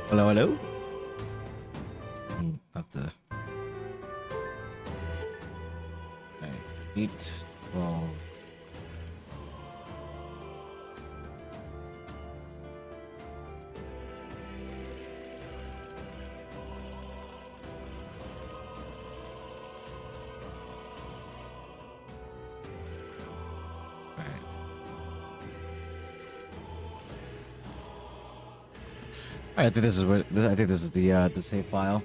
Hello, hello. Have to. Okay, 8, 12. I think this is what I think this is the save file.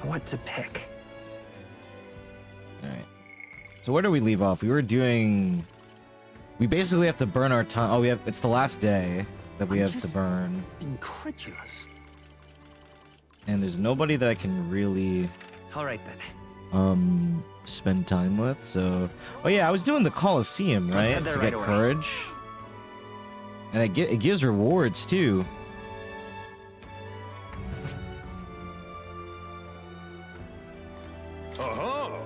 What to pick? All right. So where do we leave off? We were doing. We basically have to burn our time. Oh, it's the last day that we have to burn. Incredulous. And there's nobody that I can really. All right then. Spend time with. So, oh yeah, I was doing the Colosseum, right? To get courage, and it gives rewards too. Oh.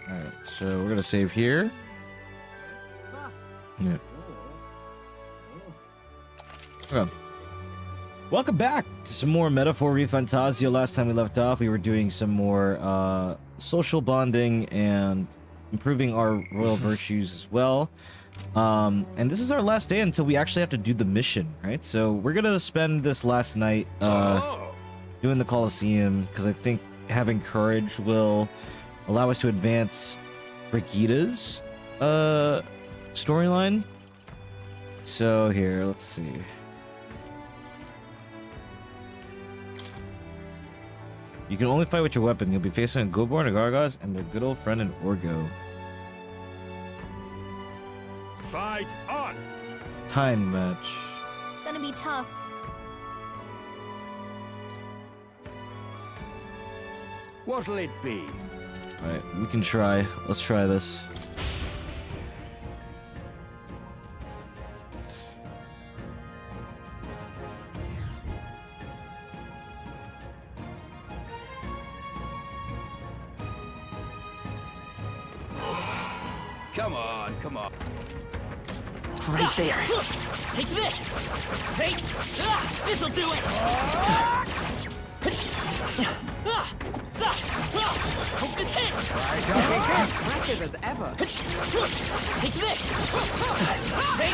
Alright, so we're gonna save here. Yeah. Okay. Welcome back to some more Metaphor ReFantazio. Last time we left off, we were doing some more social bonding and improving our royal virtues as well. And this is our last day until we actually have to do the mission, right? So we're gonna spend this last night doing the Colosseum, because I think having courage will allow us to advance Brigida's storyline. So here, let's see. You can only fight with your weapon. You'll be facing a Goborn, a Gargos, and their good old friend an Orgo. Fight on! Time match. Gonna be tough. What'll it be? Alright, we can try. Let's try this. Come on, come on. Right there. Take this! Hey! This'll do it! Hope this hits! Impressive as ever. Take this! Hey!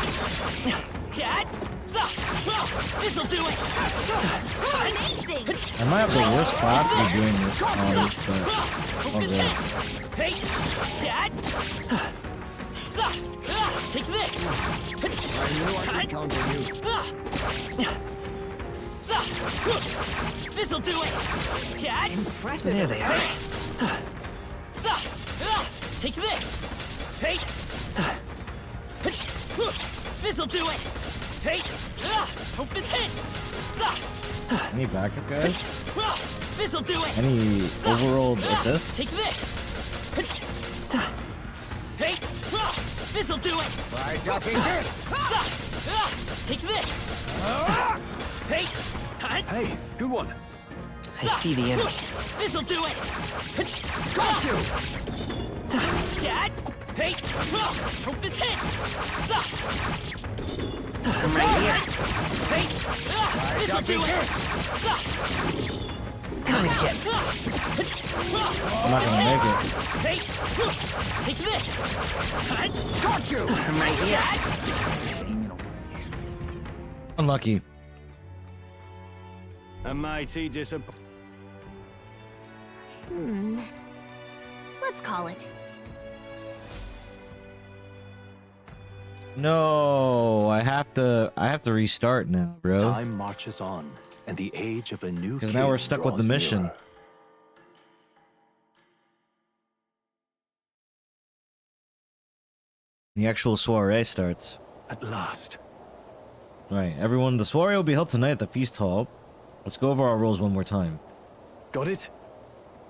Cat! This'll do it! Amazing! I might have the worst class to be doing this on, but Hope this hits! Hey! Cat! Take this! I knew I could count on you. This'll do it! Cat! Impressive. There they are. Take this! Hey! This'll do it! Hey! Hope this hits! any backup guys? This'll do it! Any overall assists? Take this! Hey! This'll do it! Try ducking this! Take this! Hey! Hey, good one. I see the enemy. This'll do it! Got you! Cat! Hey! Hope this hits! I'm right here. Hey! This'll do it! Come and get me. I'm not gonna make it. Hey! Take this! Got you! I'm right here. Unlucky. A mighty disappointment. Let's call it. No, I have to restart now, bro. Time marches on, and the age of a new Because now we're stuck with the mission. Nearer. The actual soiree starts. At last. Right, everyone, the soiree will be held tonight at the feast hall. Let's go over our rules one more time. Got it?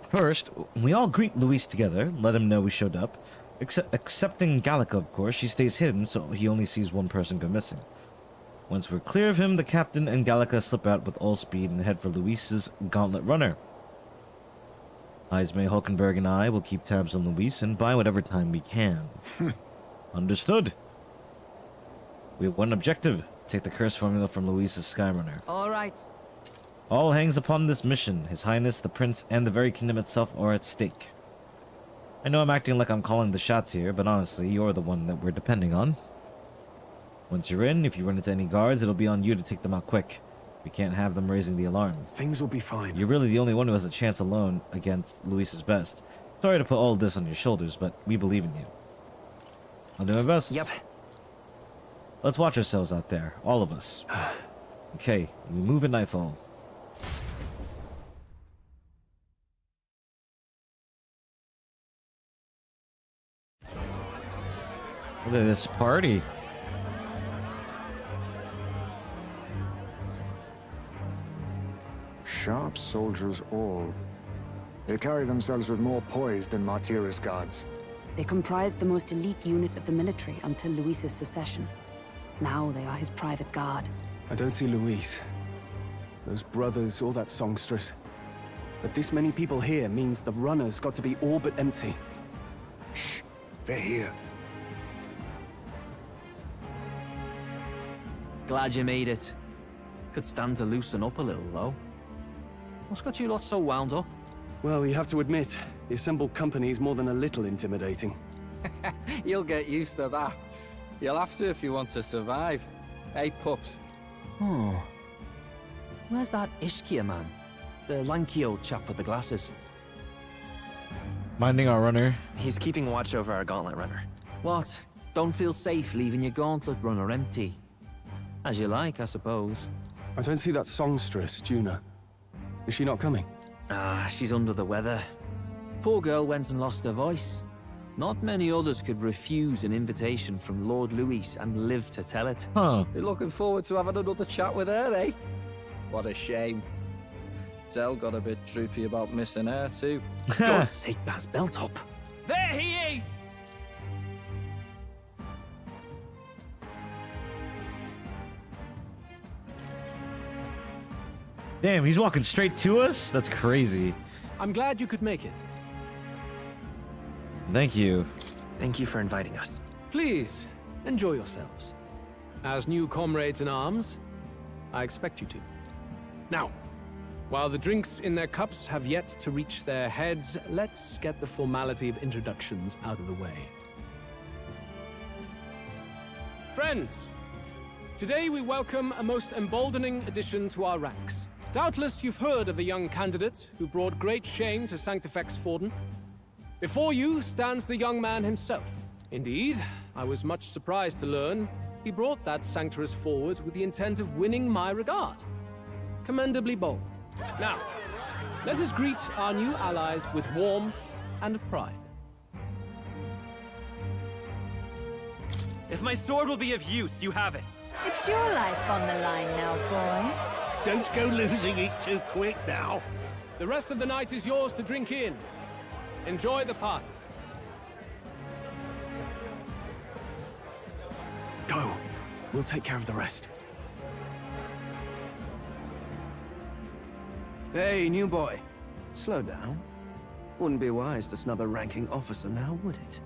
First, we all greet Luis together, let him know we showed up. Excepting Gallica, of course, she stays hidden, so he only sees one person go missing. Once we're clear of him, the captain and Gallica slip out with all speed and head for Luis's gauntlet runner. Ismay, Hulkenberg, and I will keep tabs on Luis and buy whatever time we can. Understood. We have one objective. Take the curse formula from Luis's Skyrunner. All right. All hangs upon this mission. His Highness, the Prince, and the very kingdom itself are at stake. I know I'm acting like I'm calling the shots here, but honestly, you're the one that we're depending on. Once you're in, if you run into any guards, it'll be on you to take them out quick. We can't have them raising the alarm. Things will be fine. You're really the only one who has a chance alone against Luis's best. Sorry to put all of this on your shoulders, but we believe in you. I'll do my best. Yep. Let's watch ourselves out there, all of us. Okay, we move at nightfall. Look at this party. Sharp soldiers all. They carry themselves with more poise than Martira's guards. They comprised the most elite unit of the military until Luis's secession. Now they are his private guard. I don't see Luis. Those brothers, all that songstress. But this many people here means the runner's got to be all but empty. Shh, they're here. Glad you made it. Could stand to loosen up a little, though. What's got you lot so wound up? Well, you have to admit, the assembled company is more than a little intimidating. You'll get used to that. You'll have to if you want to survive. Hey, pups. Oh. Where's that Ishkia man? The lanky old chap with the glasses. Minding our runner. He's keeping watch over our gauntlet runner. What? Don't feel safe leaving your gauntlet runner empty? As you like, I suppose. I don't see that songstress, Juna. Is she not coming? Ah, she's under the weather. Poor girl went and lost her voice. Not many others could refuse an invitation from Lord Luis and live to tell it. Huh. You're looking forward to having another chat with her, eh? What a shame. Zell got a bit droopy about missing her, too. God's sake, Baz, belt up. There he is! Damn, he's walking straight to us? That's crazy. I'm glad you could make it. Thank you. Thank you for inviting us. Please, enjoy yourselves. As new comrades in arms, I expect you to. Now, while the drinks in their cups have yet to reach their heads, let's get the formality of introductions out of the way. Friends, today we welcome a most emboldening addition to our ranks. Doubtless you've heard of the young candidate who brought great shame to Sanctifex Forden. Before you stands the young man himself. Indeed, I was much surprised to learn he brought that sanctuary forward with the intent of winning my regard. Commendably bold. Now, let us greet our new allies with warmth and pride. If my sword will be of use, you have it. It's your life on the line now, boy. Don't go losing it too quick now. The rest of the night is yours to drink in. Enjoy the party. Go. We'll take care of the rest. Hey, new boy. Slow down. Wouldn't be wise to snub a ranking officer now, would it?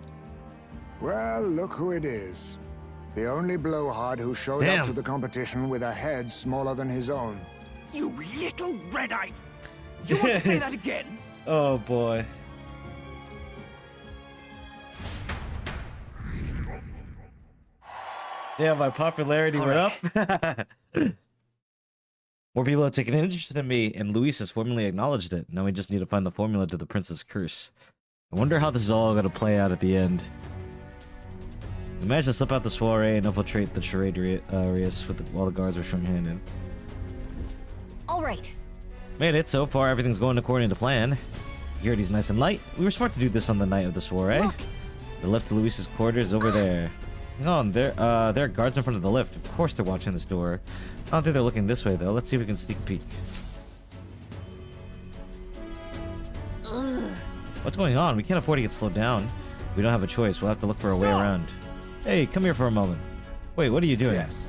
Well, look who it is. The only blowhard who showed Damn. up to the competition with a head smaller than his own. You little red-eyed! You want to say that again? Oh boy. Yeah, my popularity went up. More people have taken an interest in me, and Luis has formally acknowledged it. Now we just need to find the formula to the Prince's Curse. I wonder how this is all going to play out at the end. We managed to slip out the soiree and infiltrate the charade areas while the guards were short-handed. All right. Made it. So far, everything's going according to plan. Security's nice and light. We were smart to do this on the night of the soiree. Look. The lift to Luis's quarters over there. Hang on, there are guards in front of the lift. Of course they're watching this door. I don't think they're looking this way, though. Let's see if we can sneak a peek. What's going on? We can't afford to get slowed down. We don't have a choice. We'll have to look for a way around. Hey, come here for a moment. Wait, what are you doing? Yes.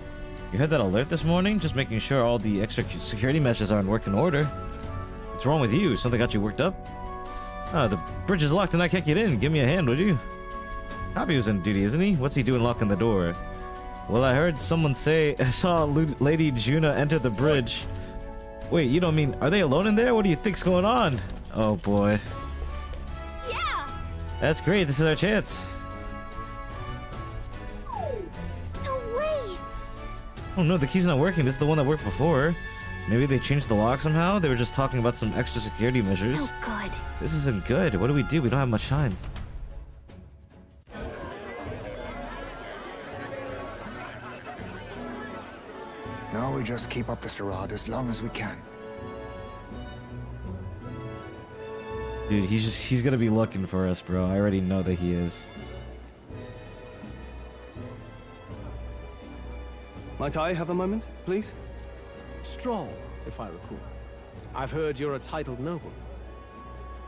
You heard that alert this morning? Just making sure all the extra security measures are in working order. What's wrong with you? Something got you worked up? The bridge is locked and I can't get in. Give me a hand, would you? Copy was on duty, isn't he? What's he doing locking the door? Well, I heard someone say I saw Lady Juna enter the bridge. Wait, you don't mean... Are they alone in there? What do you think's going on? Oh, boy. Yeah! That's great. This is our chance. No way! Oh, no. The key's not working. This is the one that worked before. Maybe they changed the lock somehow? They were just talking about some extra security measures. Oh, good. This isn't good. What do? We don't have much time. Now we just keep up the charade as long as we can. Dude, he's gonna be looking for us, bro. I already know that he is. Might I have a moment, please? Strong, if I recall. I've heard you're a titled noble.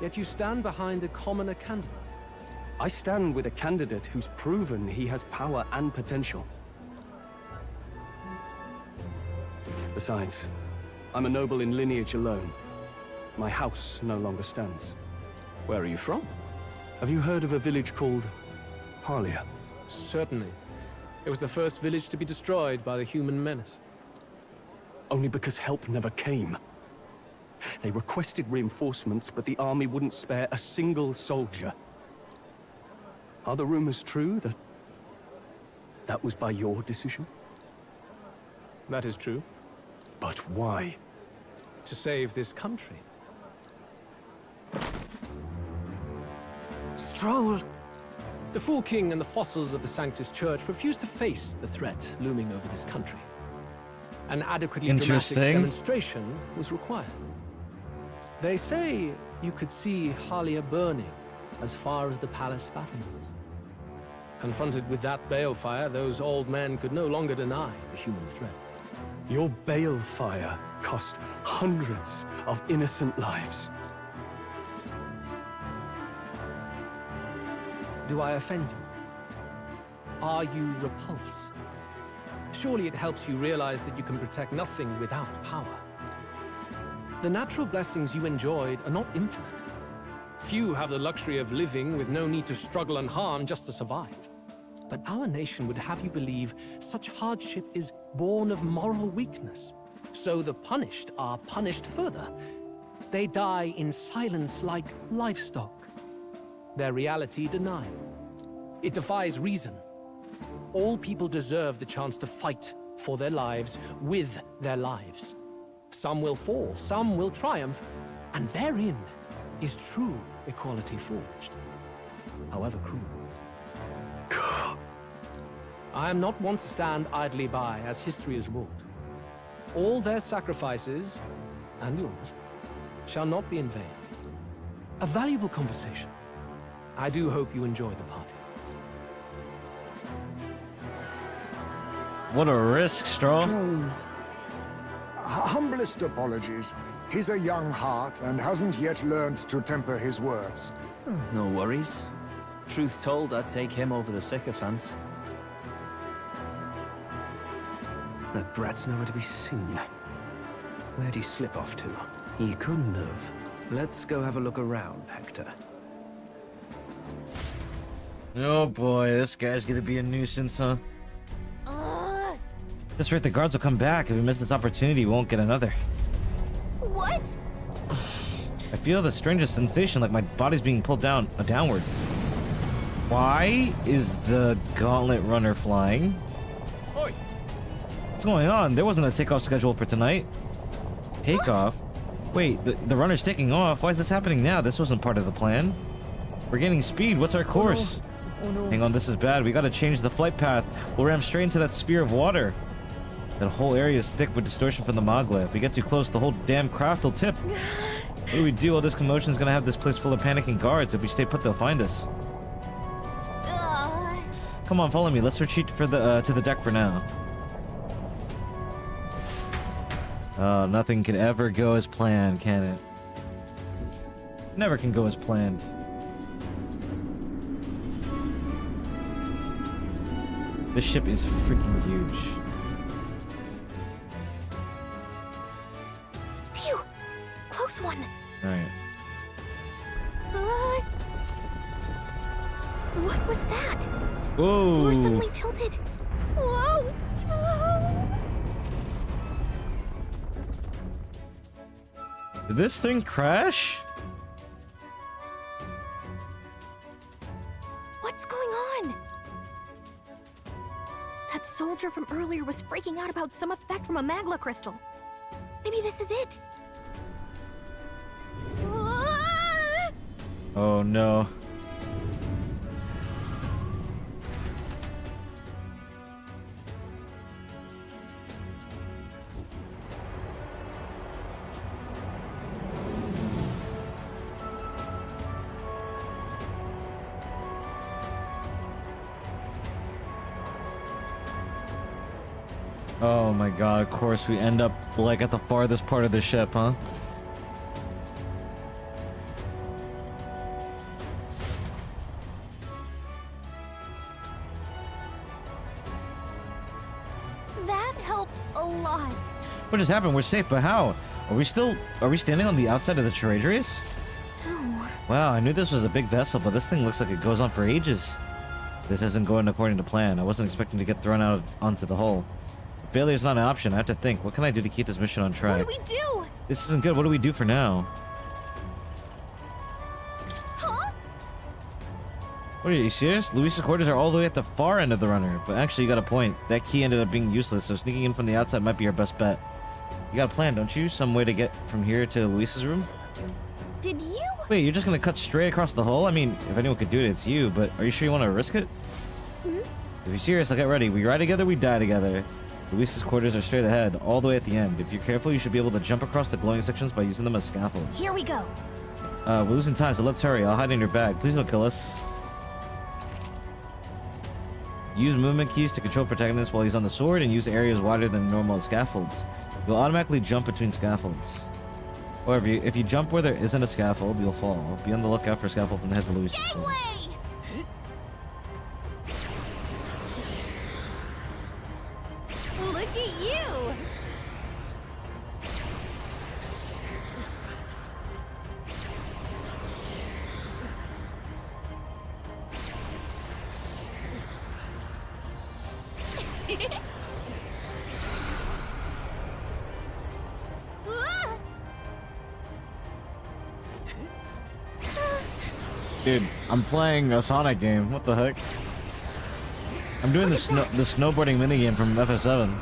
Yet you stand behind a commoner candidate. I stand with a candidate who's proven he has power and potential. Besides, I'm a noble in lineage alone. My house no longer stands. Where are you from? Have you heard of a village called Harlia? Certainly. It was the first village to be destroyed by the human menace. Only because help never came. They requested reinforcements, but the army wouldn't spare a single soldier. Are the rumors true that that was by your decision? That is true. But why? To save this country. Stroll! The Fool King and the fossils of the Sanctus Church refused to face the threat looming over this country. An adequately dramatic demonstration was required. They say you could see Harlia burning as far as the palace battlements. Confronted with that balefire, those old men could no longer deny the human threat. Your balefire cost hundreds of innocent lives. Do I offend you? Are you repulsed? Surely it helps you realize that you can protect nothing without power. The natural blessings you enjoyed are not infinite. Few have the luxury of living with no need to struggle and harm just to survive. But our nation would have you believe such hardship is born of moral weakness. So the punished are punished further. They die in silence like livestock. Their reality denied. It defies reason. All people deserve the chance to fight for their lives with their lives. Some will fall, some will triumph, and therein is true equality forged, however cruel. I am not one to stand idly by as history is wrought. All their sacrifices, and yours, shall not be in vain. A valuable conversation. I do hope you enjoy the party. What a risk, Straw. Humblest apologies. He's a young heart and hasn't yet learned to temper his words. No worries. Truth told, I'd take him over the sycophants. That brat's nowhere to be seen. Where'd he slip off to? He couldn't have. Let's go have a look around, Hector. Oh boy, this guy's gonna be a nuisance, huh? That's right, the guards will come back. If we miss this opportunity, we won't get another. What? I feel the strangest sensation, like my body's being pulled downwards. Why is the gauntlet runner flying? Oi! What's going on? There wasn't a takeoff schedule for tonight. Takeoff? Wait, the runner's taking off. Why is this happening now? This wasn't part of the plan. We're gaining speed. What's our course? Oh no. Hang on, this is bad. We gotta change the flight path. We'll ram straight into that sphere of water. That whole area is thick with distortion from the Magla. If we get too close, the whole damn craft will tip. What do we do? All this commotion is gonna have this place full of panicking guards. If we stay put, they'll find us. Come on, follow me. Let's retreat for the to the deck for now. Nothing can ever go as planned, can it? Never can go as planned. This ship is freaking huge. Phew! Close one. Alright. What was that? Whoa! The floor suddenly tilted. Whoa! Did this thing crash? What's going on? That soldier from earlier was freaking out about some effect from a magma crystal. Maybe this is it. Oh no. Oh my god, of course we end up like at the farthest part of the ship, huh? That helped a lot. What just happened? We're safe, but how? Are we standing on the outside of the Traidrius? No. Wow, I knew this was a big vessel, but this thing looks like it goes on for ages. This isn't going according to plan. I wasn't expecting to get thrown out onto the hull. Failure's not an option. I have to think. What can I do to keep this mission on track? What do we do? This isn't good. What do we do for now? Huh? What are you serious? Luis's quarters are all the way at the far end of the runner. But actually, you got a point. That key ended up being useless, so sneaking in from the outside might be our best bet. You got a plan, don't you? Some way to get from here to Luis's room? Did you? Wait, you're just gonna cut straight across the hull? I mean, if anyone could do it, it's you. But are you sure you want to risk it? Hmm? If you're serious, I'll get ready. We ride together, we die together. Luis's quarters are straight ahead, all the way at the end. If you're careful, you should be able to jump across the glowing sections by using them as scaffolds. Here we go. We're losing time, so let's hurry. I'll hide in your bag. Please don't kill us. Use movement keys to control protagonist while he's on the sword, and use areas wider than normal scaffolds. You'll automatically jump between scaffolds. However, if you jump where there isn't a scaffold, you'll fall. Be on the lookout for scaffold and head to Luis. Gangway! Look at you! Dude, I'm playing a Sonic game. What the heck? I'm doing the snowboarding minigame from FS7.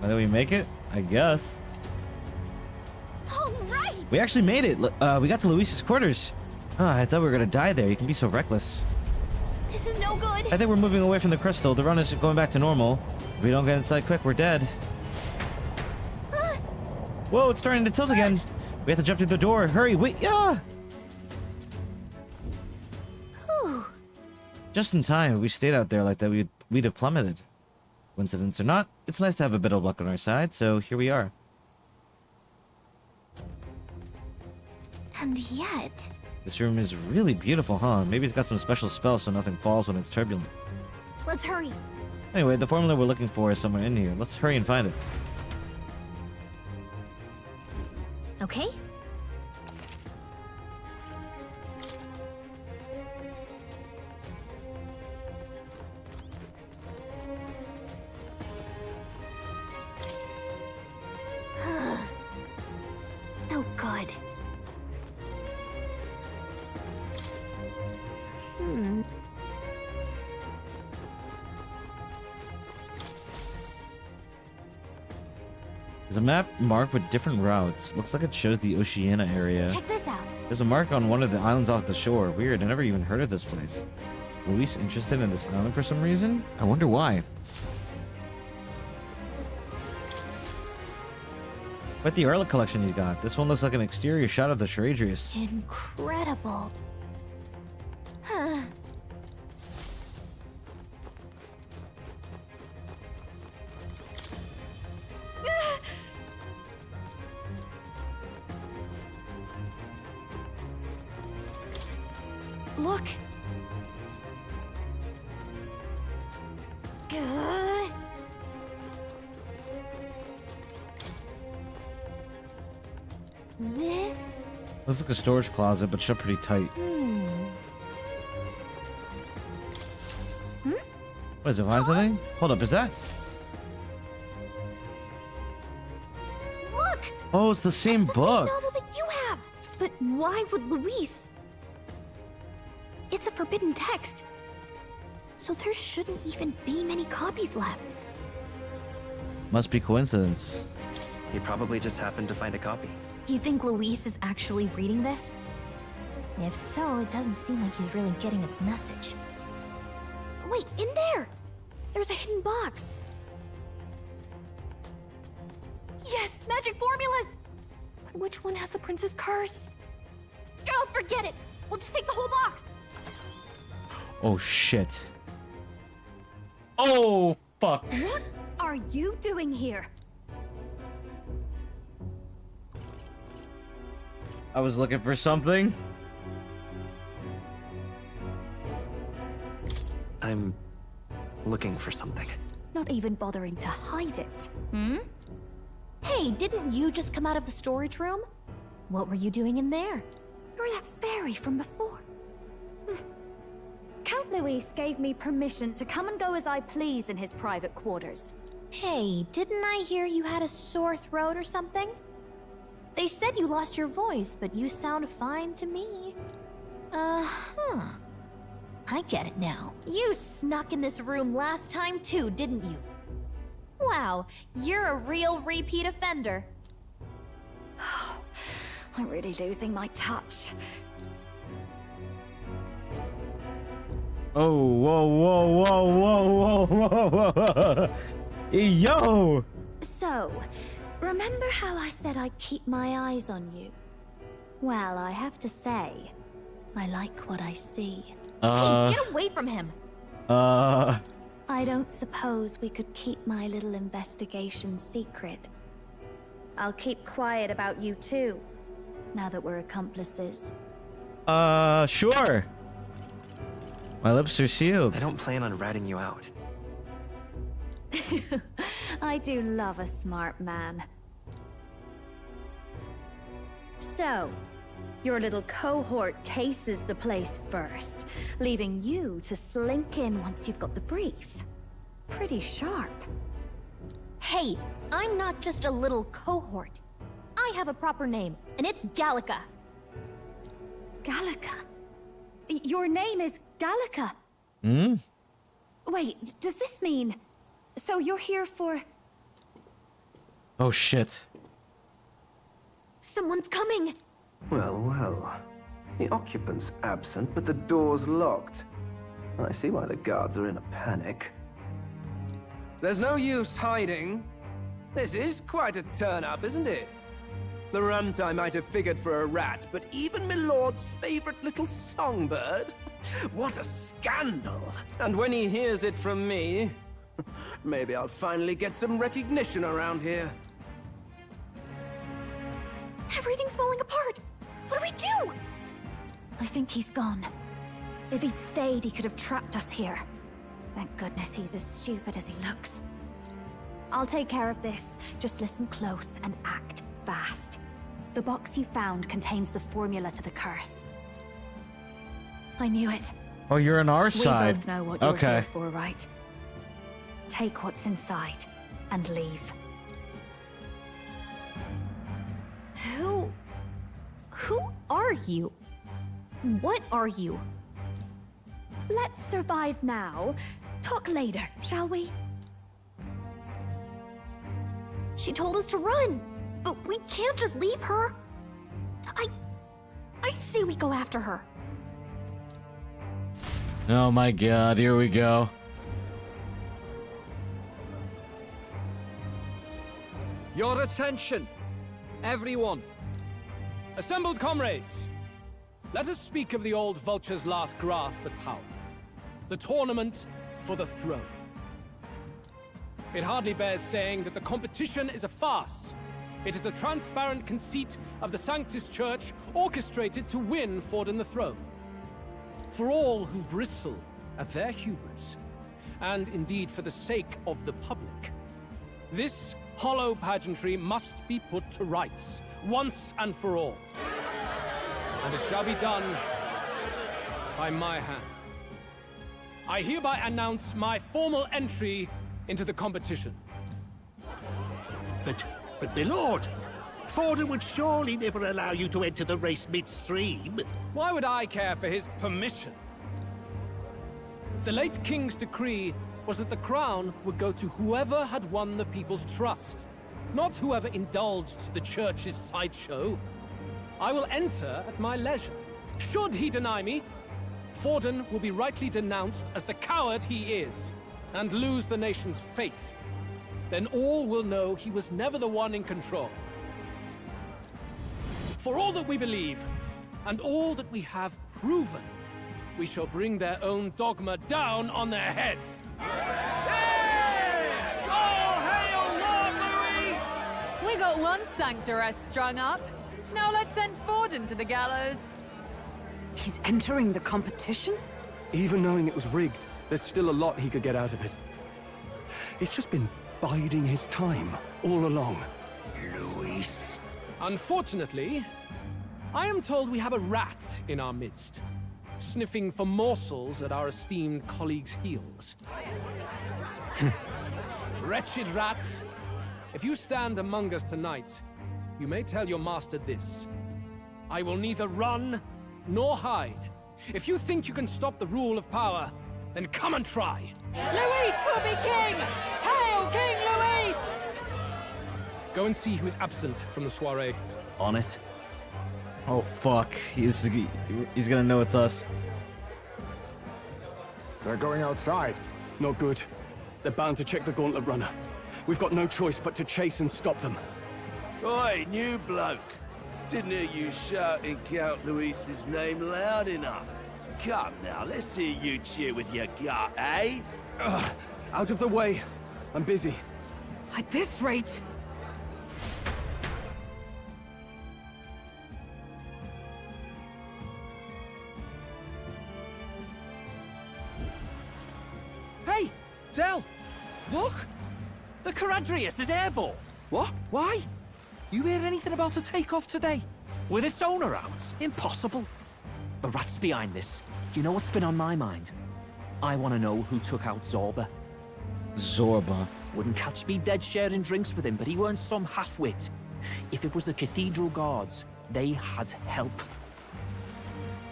Did we make it? I guess. All right. We actually made it. We got to Luis's quarters. Oh, I thought we were gonna die there. You can be so reckless. This is no good. I think we're moving away from the crystal. The run is going back to normal. If we don't get inside quick, we're dead. Whoa, it's starting to tilt again. We have to jump through the door. Hurry, wait, yeah! Whew. Just in time. If we stayed out there like that, we'd have plummeted. Coincidence or not, it's nice to have a bit of luck on our side, so here we are. And yet... This room is really beautiful, huh? Maybe it's got some special spells so nothing falls when it's turbulent. Let's hurry. Anyway, the formula we're looking for is somewhere in here. Let's hurry and find it. Okay? No good. There's a map marked with different routes. Looks like it shows the Oceania area. Check this out. There's a mark on one of the islands off the shore. Weird, I never even heard of this place. Luis interested in this island for some reason? I wonder why. What the Erla collection he's got. This one looks like an exterior shot of the Traidrius. Incredible. Huh. Look. This? Looks like a storage closet, but shut pretty tight. What is it? Find something? Hold up, is that? Look! Oh, it's the same It's book. the same novel that you have. But why would Luis? It's a forbidden text. So there shouldn't even be many copies left. Must be coincidence. He probably just happened to find a copy. Do you think Luis is actually reading this? If so, it doesn't seem like he's really getting its message. Wait, in there! There's a hidden box. Yes, magic formulas! But which one has the prince's curse? Oh, forget it! We'll just take the whole box! Oh, shit. Oh, fuck. What are you doing here? I was looking for something. I'm looking for something. Not even bothering to hide it, hmm? Hey, didn't you just come out of the storage room? What were you doing in there? You're that fairy from before. Count Luis gave me permission to come and go as I please in his private quarters. Hey, didn't I hear you had a sore throat or something? They said you lost your voice, but you sound fine to me. I get it now. You snuck in this room last time too, didn't you? Wow, you're a real repeat offender. I'm really losing my touch. Oh, whoa, whoa, whoa, whoa, whoa, whoa, whoa. Yo! So, remember how I said I'd keep my eyes on you? Well, I have to say, I like what I see. Hey, get away from him! I don't suppose we could keep my little investigation secret. I'll keep quiet about you too, now that we're accomplices. Sure. My lips are sealed. I don't plan on ratting you out. I do love a smart man. So, your little cohort cases the place first, leaving you to slink in once you've got the brief. Pretty sharp. Hey, I'm not just a little cohort. I have a proper name, and it's Gallica. Gallica? Your name is Gallica? Hmm? Wait, does this mean... So you're here for... Oh, shit. Someone's coming! Well, well. The occupant's absent, but the door's locked. I see why the guards are in a panic. There's no use hiding. This is quite a turn-up, isn't it? The runt I might have figured for a rat, but even Milord's favorite little songbird? What a scandal! And when he hears it from me, maybe I'll finally get some recognition around here. Everything's falling apart! What do we do? I think he's gone. If he'd stayed, he could have trapped us here. Thank goodness he's as stupid as he looks. I'll take care of this. Just listen close and act fast. The box you found contains the formula to the curse. I knew it. Oh, you're on our side. We both know what you're here for, right? Take what's inside and leave. Who are you? What are you? Let's survive now. Talk later, shall we? She told us to run, but we can't just leave her. I say we go after her. Oh my god, here we go. Your attention, everyone. Assembled comrades, let us speak of the old vulture's last grasp at power. The tournament for the throne. It hardly bears saying that the competition is a farce. It is a transparent conceit of the Sanctus Church orchestrated to win Forden the throne. For all who bristle at their hubris, and indeed for the sake of the public, this hollow pageantry must be put to rights, once and for all. And it shall be done by my hand. I hereby announce my formal entry into the competition. But my lord, Forden would surely never allow you to enter the race midstream. Why would I care for his permission? The late king's decree was that the crown would go to whoever had won the people's trust, not whoever indulged the church's sideshow. I will enter at my leisure. Should he deny me, Forden will be rightly denounced as the coward he is, and lose the nation's faith. Then all will know he was never the one in control. For all that we believe, and all that we have proven, we shall bring their own dogma down on their heads. All hail Lord Luis! We got one sanctoress strung up. Now let's send Forden to the gallows. He's entering the competition? Even knowing it was rigged, there's still a lot he could get out of it. He's just been biding his time all along. Luis. Unfortunately, I am told we have a rat in our midst, sniffing for morsels at our esteemed colleagues' heels. Wretched rat, if you stand among us tonight, you may tell your master this. I will neither run nor hide. If you think you can stop the rule of power, then come and try. Luis will be king! Hail King Luis! Go and see who is absent from the soiree. On it. Oh fuck, he's gonna know it's us. They're going outside. Not good. They're bound to check the gauntlet runner. We've got no choice but to chase and stop them. Oi, new bloke. Didn't hear you shouting Count Luis's name loud enough. Come now, let's hear you cheer with your gut, eh? Out of the way. I'm busy. At this rate... Hey! Del! Look! The Caradrius is airborne! What? Why? You hear anything about a takeoff today? With its owner out? Impossible. The rat's behind this. You know what's been on my mind? I want to know who took out Zorba. Zorba. Wouldn't catch me dead sharing drinks with him, but he weren't some half-wit. If it was the Cathedral Guards, they had help.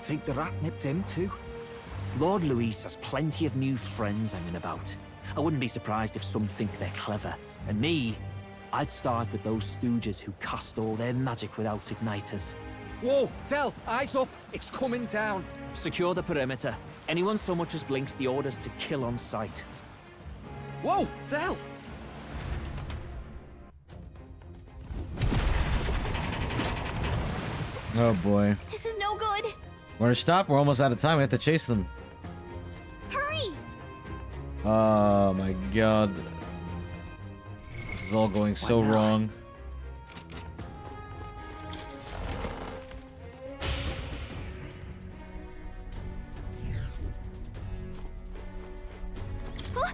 Think the rat nipped him too? Lord Luis has plenty of new friends hanging about. I wouldn't be surprised if some think they're clever. And me, I'd start with those stooges who cast all their magic without igniters. Whoa, Del, eyes up. It's coming down. Secure the perimeter. Anyone so much as blinks, the orders to kill on sight. Whoa, Del! Oh boy. This is no good. We're gonna stop. We're almost out of time. We have to chase them. Hurry! Oh my god. This is all going so wrong. Huh?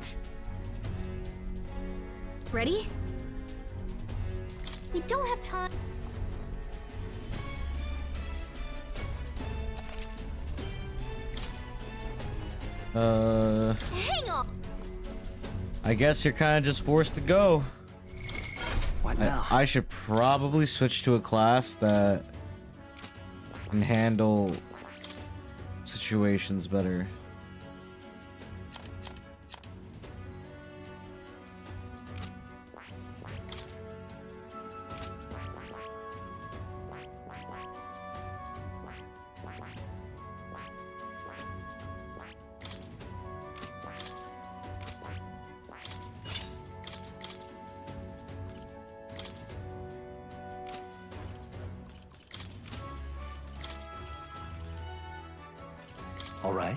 Ready? We don't have time. Hang on. I guess you're kind of just forced to go. What now? I should probably switch to a class that can handle situations better. All right.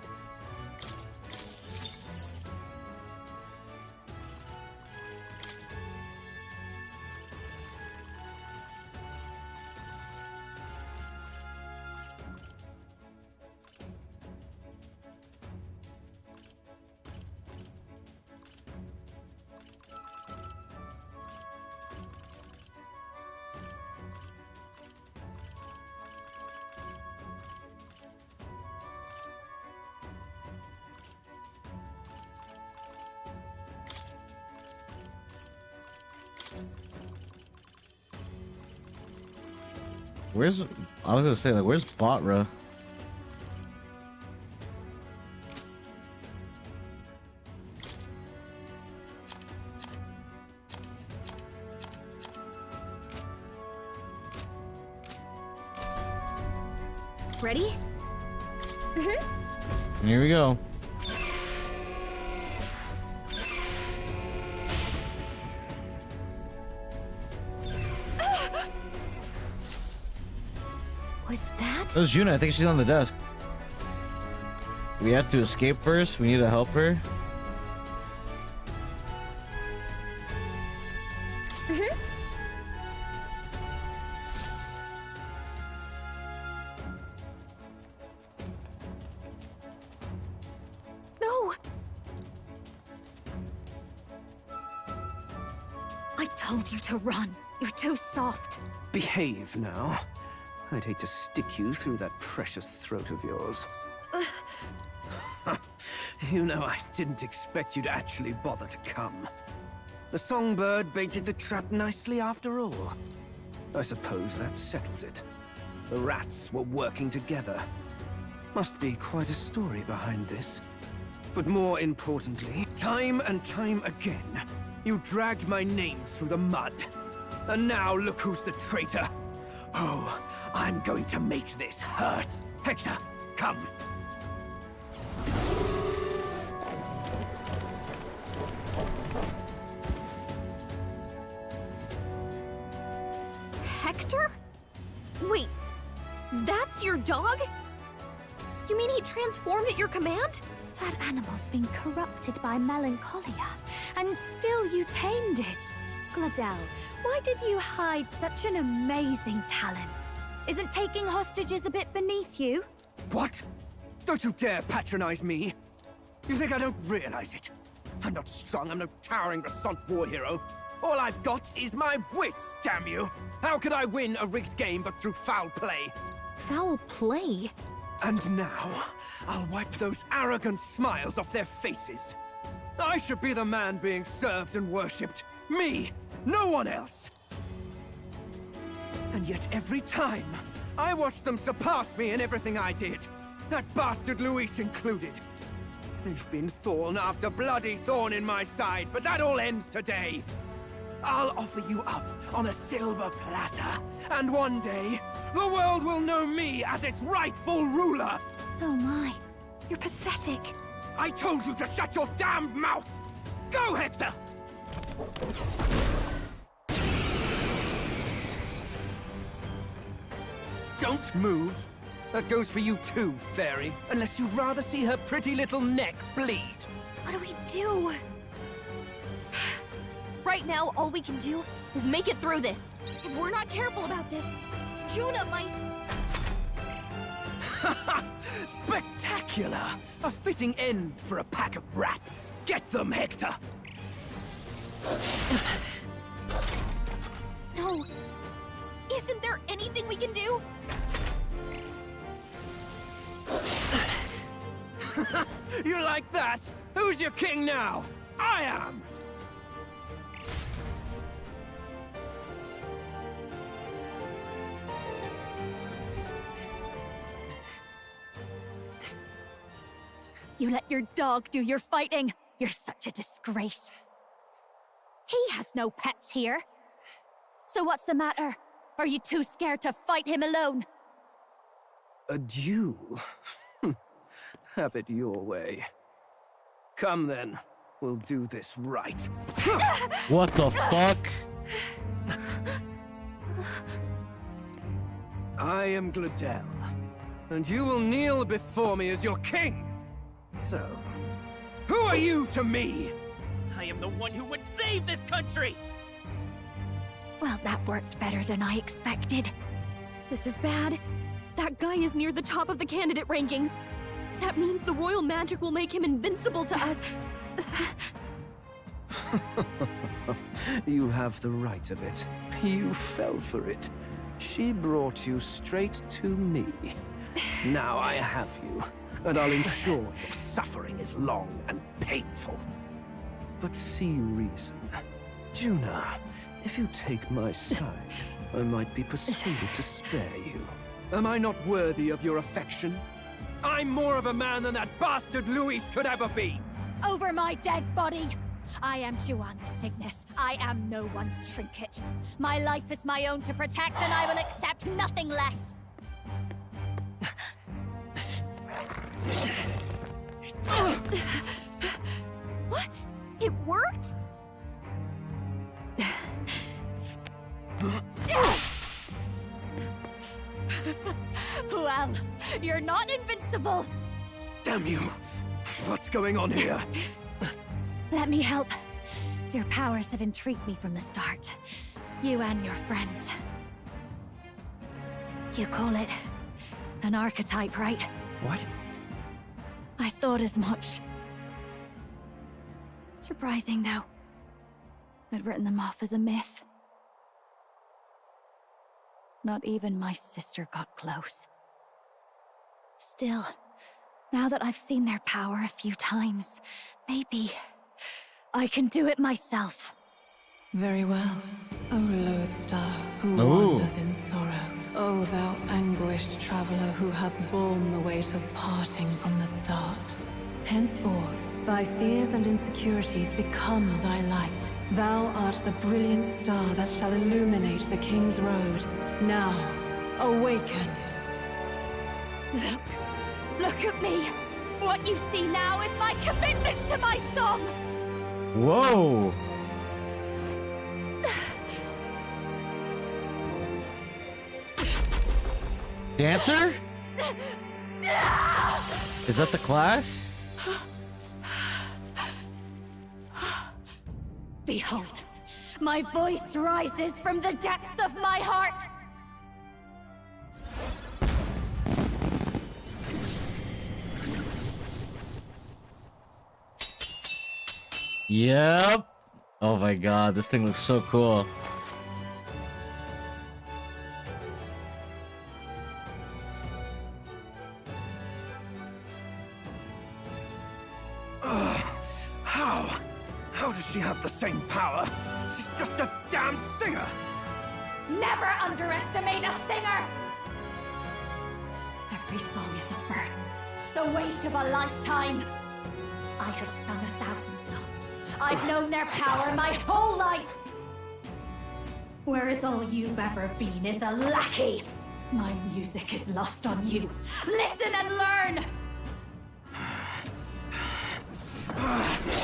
Where's... I was gonna say, like, where's Batra? Ready? Here we go. Was that? That was Juna. I think she's on the desk. We have to escape first. We need to help her. No! I told you to run. You're too soft. Behave now. I'd hate to stick you through that precious throat of yours. You know, I didn't expect you to actually bother to come. The songbird baited the trap nicely after all. I suppose that settles it. The rats were working together. Must be quite a story behind this. But more importantly, time and time again, you dragged my name through the mud. And now look who's the traitor. Oh, I'm going to make this hurt. Hector, come. Hector? Wait, that's your dog? You mean he transformed at your command? That animal's been corrupted by melancholia, and still you tamed it. Gladel, why did you hide such an amazing talent? Isn't taking hostages a bit beneath you? What? Don't you dare patronize me! You think I don't realize it? I'm not strong, I'm no towering Resant war hero. All I've got is my wits, damn you! How could I win a rigged game but through foul play? Foul play? And now, I'll wipe those arrogant smiles off their faces. I should be the man being served and worshipped. Me! No one else! And yet every time, I watch them surpass me in everything I did. That bastard Luis included. They've been thorn after bloody thorn in my side, but that all ends today. I'll offer you up on a silver platter, and one day, the world will know me as its rightful ruler! Oh my, you're pathetic. I told you to shut your damned mouth! Go, Hector! Don't move. That goes for you too, fairy. Unless you'd rather see her pretty little neck bleed. What do we do? Right now, all we can do is make it through this. If we're not careful about this, Juna might... Spectacular! A fitting end for a pack of rats. Get them, Hector! No. Isn't there anything we can do? You like that? Who's your king now? I am! You let your dog do your fighting. You're such a disgrace. He has no pets here. So what's the matter? Are you too scared to fight him alone? A duel? Have it your way. Come then, we'll do this right. What the fuck? I am Gladel, and you will kneel before me as your king. So, who are you to me? I am the one who would save this country! Well, that worked better than I expected. This is bad. That guy is near the top of the candidate rankings. That means the royal magic will make him invincible to us. You have the right of it. You fell for it. She brought you straight to me. Now I have you, and I'll ensure your suffering is long and painful. But see reason. Juna, if you take my side, I might be persuaded to spare you. Am I not worthy of your affection? I'm more of a man than that bastard Luis could ever be! Over my dead body! I am Joanna Cygnus. I am no one's trinket. My life is my own to protect, and I will accept nothing less. What? It worked? Well, you're not invincible. Damn you! What's going on here? Let me help. Your powers have intrigued me from the start. You and your friends. You call it an archetype, right? What? I thought as much. Surprising, though. I'd written them off as a myth. Not even my sister got close. Still, now that I've seen their power a few times, maybe I can do it myself. Very well. O Lodestar, who wanders in sorrow. O thou anguished traveler who hath borne the weight of parting from the start. Henceforth, thy fears and insecurities become thy light. Thou art the brilliant star that shall illuminate the King's Road. Now, awaken. Look at me. What you see now is my commitment to my song. Whoa. Dancer? Is that the class? Behold, my voice rises from the depths of my heart. Yep. Oh my god, this thing looks so cool. How does she have the same power? She's just a damned singer! Never underestimate a singer! Every song is a burden, the weight of a lifetime. I have sung 1,000 songs. I've known their power my whole life. Whereas all you've ever been is a lackey. My music is lost on you. Listen and learn!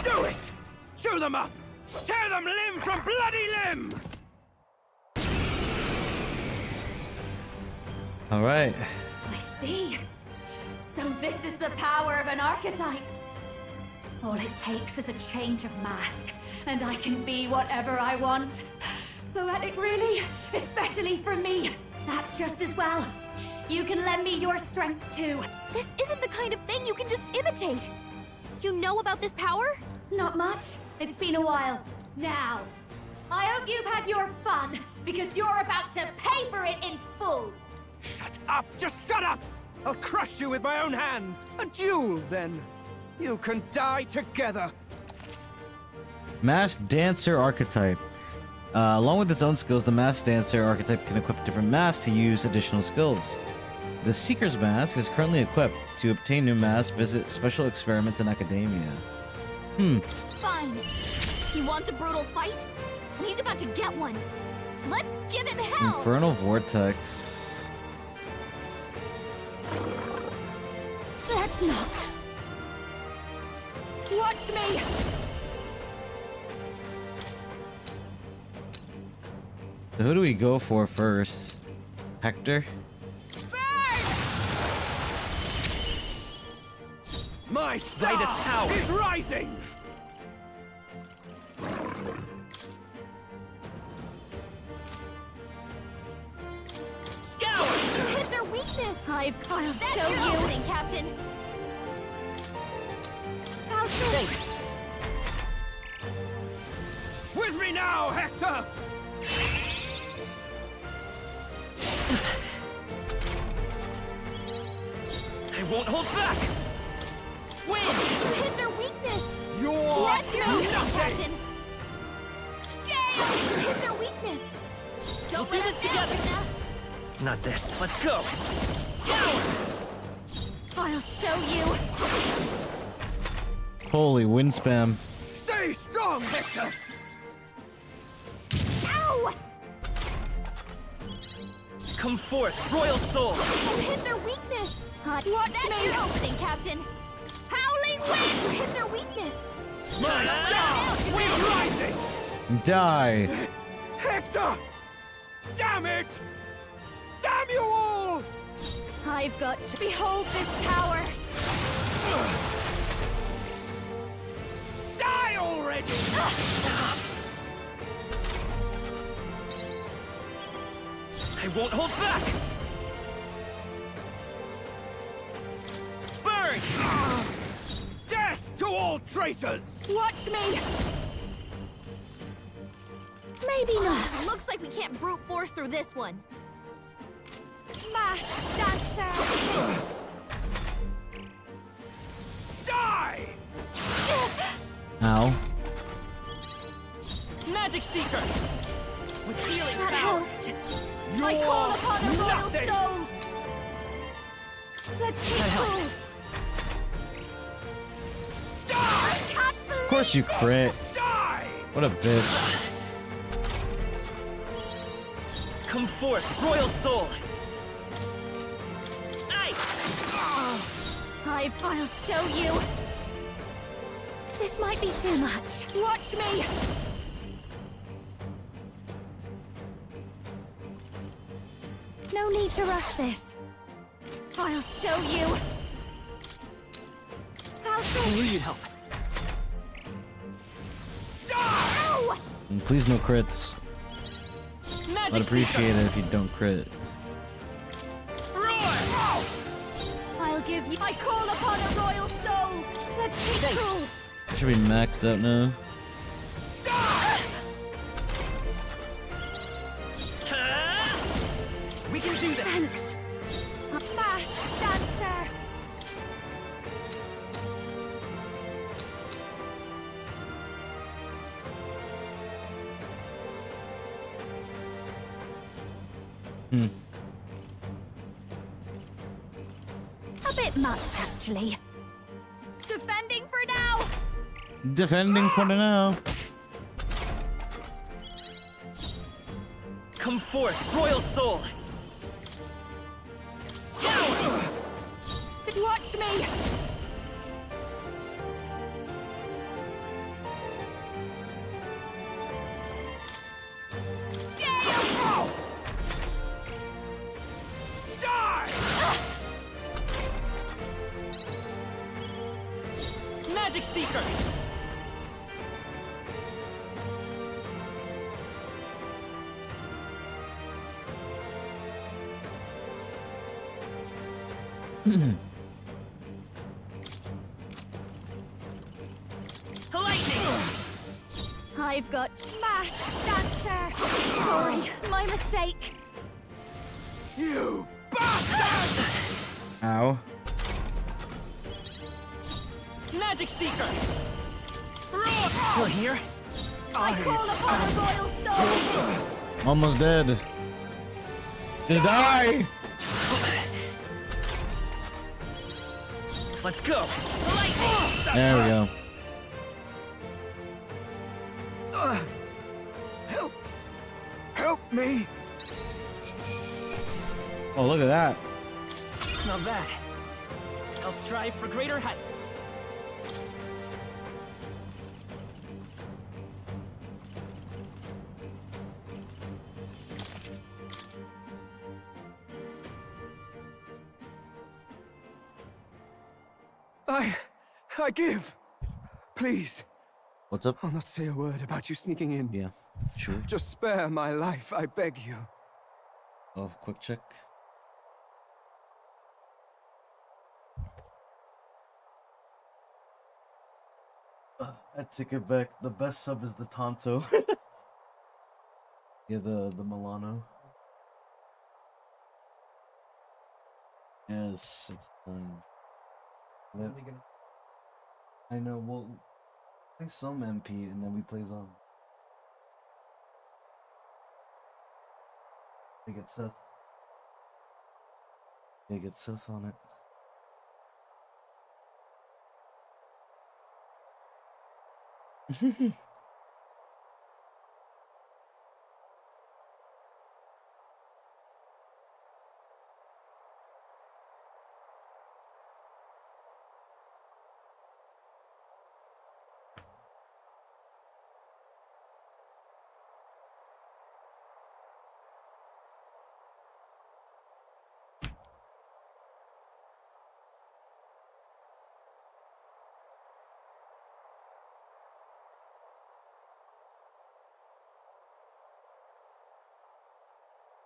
Do it! Chew them up! Tear them limb from bloody limb! All right. I see. So this is the power of an archetype. All it takes is a change of mask, and I can be whatever I want. Poetic, really? Especially for me. That's just as well. You can lend me your strength, too. This isn't the kind of thing you can just imitate. You know about this power? Not much. It's been a while. Now, I hope you've had your fun, because you're about to pay for it in full. Shut up! Just shut up! I'll crush you with my own hand! A duel, then. You can die together. Masked Dancer Archetype. Along with its own skills, the Masked Dancer Archetype can equip different masks to use additional skills. The Seeker's Mask is currently equipped. To obtain new masks, visit special experiments in academia. Fine. He wants a brutal fight, and he's about to get one. Let's give him hell! Infernal Vortex. That's not. Watch me! So who do we go for first? Hector? My star power is rising! Scout! Hit their weakness! I'll That's show your you! opening, Captain! I'll show you! With me now, Hector! I won't hold back! Win! Hit their weakness! You're That's your opening, nothing! Captain! Gale! Hit their weakness! We'll do this together! Not this. Let's go! I'll show you. Holy wind spam. Stay strong, Hector! Ow! Come forth, Royal Soul! You hit their weakness! Watch That's me! your opening, Captain! Howling Wind! You hit their weakness! My star! We're rising! Die. Hector! Damn it! Damn you all! I've got to behold this power. Die already! I won't hold back! Burn! Death to all traitors! Watch me. Maybe not. Looks like we can't brute force through this one. Masked dancer. Die! Ow. Magic Seeker! With healing That power! helped. You're I call upon a royal nothing! soul. Let's take cool. Of course you crit. Die! What a bitch. Come forth, Royal Soul! I'll show you. This might be too much. Watch me. No need to rush this. I'll show you. I knew you'd help. Ow! And please no crits. Magic I'd appreciate it if you don't crit. I'll give you. I call upon a royal soul. Let's take cool. I should be maxed out now. We can do this! Thanks. A fast dancer. A bit much, actually. Defending for now! Defending for now. Come forth, Royal Soul! Watch me. Die! Magic Seeker! I've got masked dancer. Sorry, my mistake. You bastard! Ow. Magic Seeker! Still here? I call upon a royal soul. Almost dead. Just die! Let's go! There we go. Help me! Oh, look at that. Not bad. I'll strive for greater heights. I give. Please. What's up? I'll not say a word about you sneaking in. Yeah, sure. Just spare my life, I beg you. Oh, quick check. I take it back. The best sub is the Tonto. Yeah, the Milano. Yes, it's fine. I know, we'll play some MP and then we play Zone. They get Seth. They get Seth on it.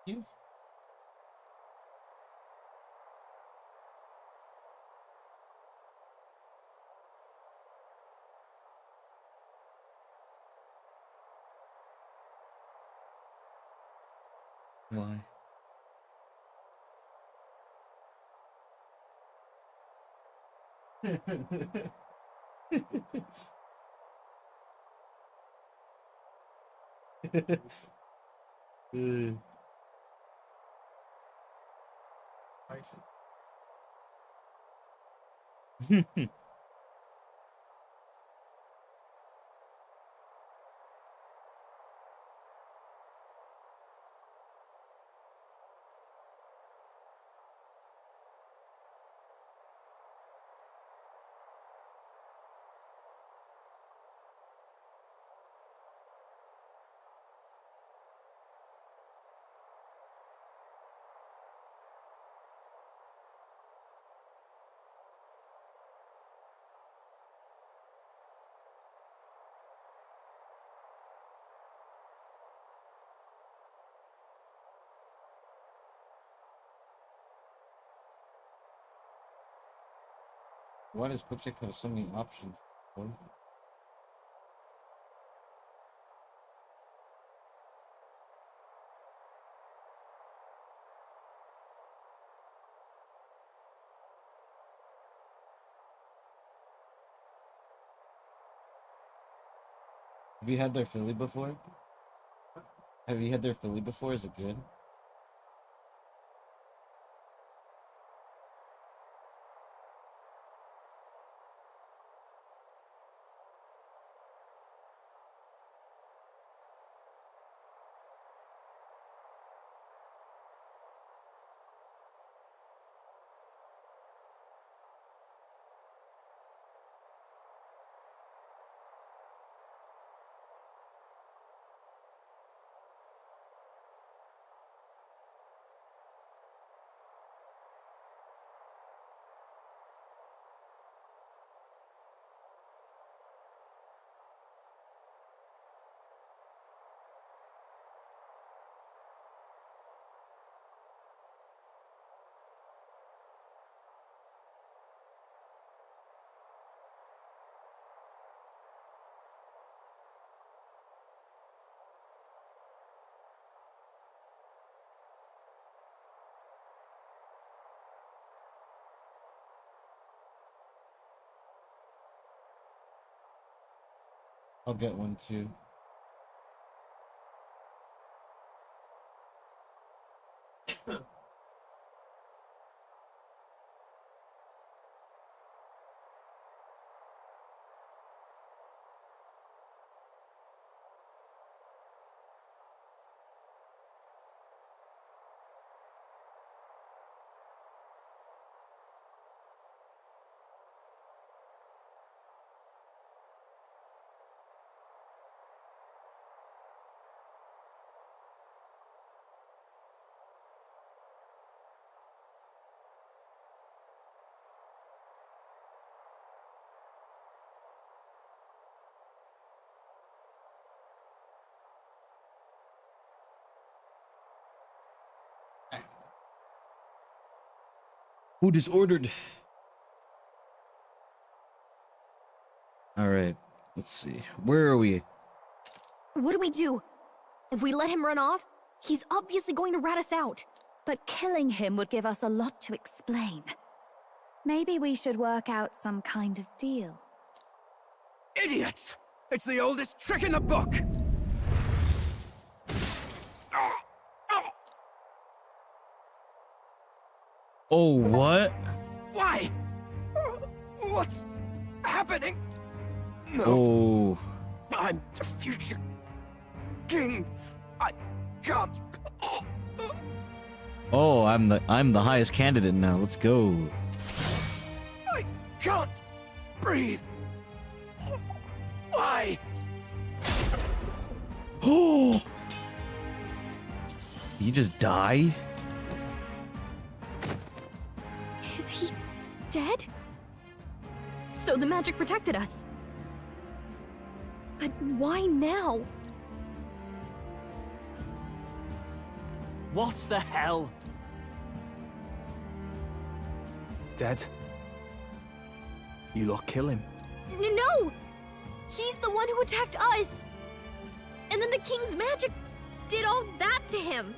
You? Why? Why does Pipchick have so many options? What? Have you had their Philly before? Have you had their Philly before? Is it good? I'll get one too. Food is ordered. All right, let's see. Where are we? What do we do? If we let him run off, he's obviously going to rat us out. But killing him would give us a lot to explain. Maybe we should work out some kind of deal. Idiots! It's the oldest trick in the book! Oh, what? Why? What's happening? No. Oh. I'm the future king. I can't. Oh, I'm the highest candidate now. Let's go. I can't breathe. Why? Oh. You just die? Is he dead? So the magic protected us. But why now? What the hell? Dead. You lot kill him. No! He's the one who attacked us! And then the king's magic did all that to him!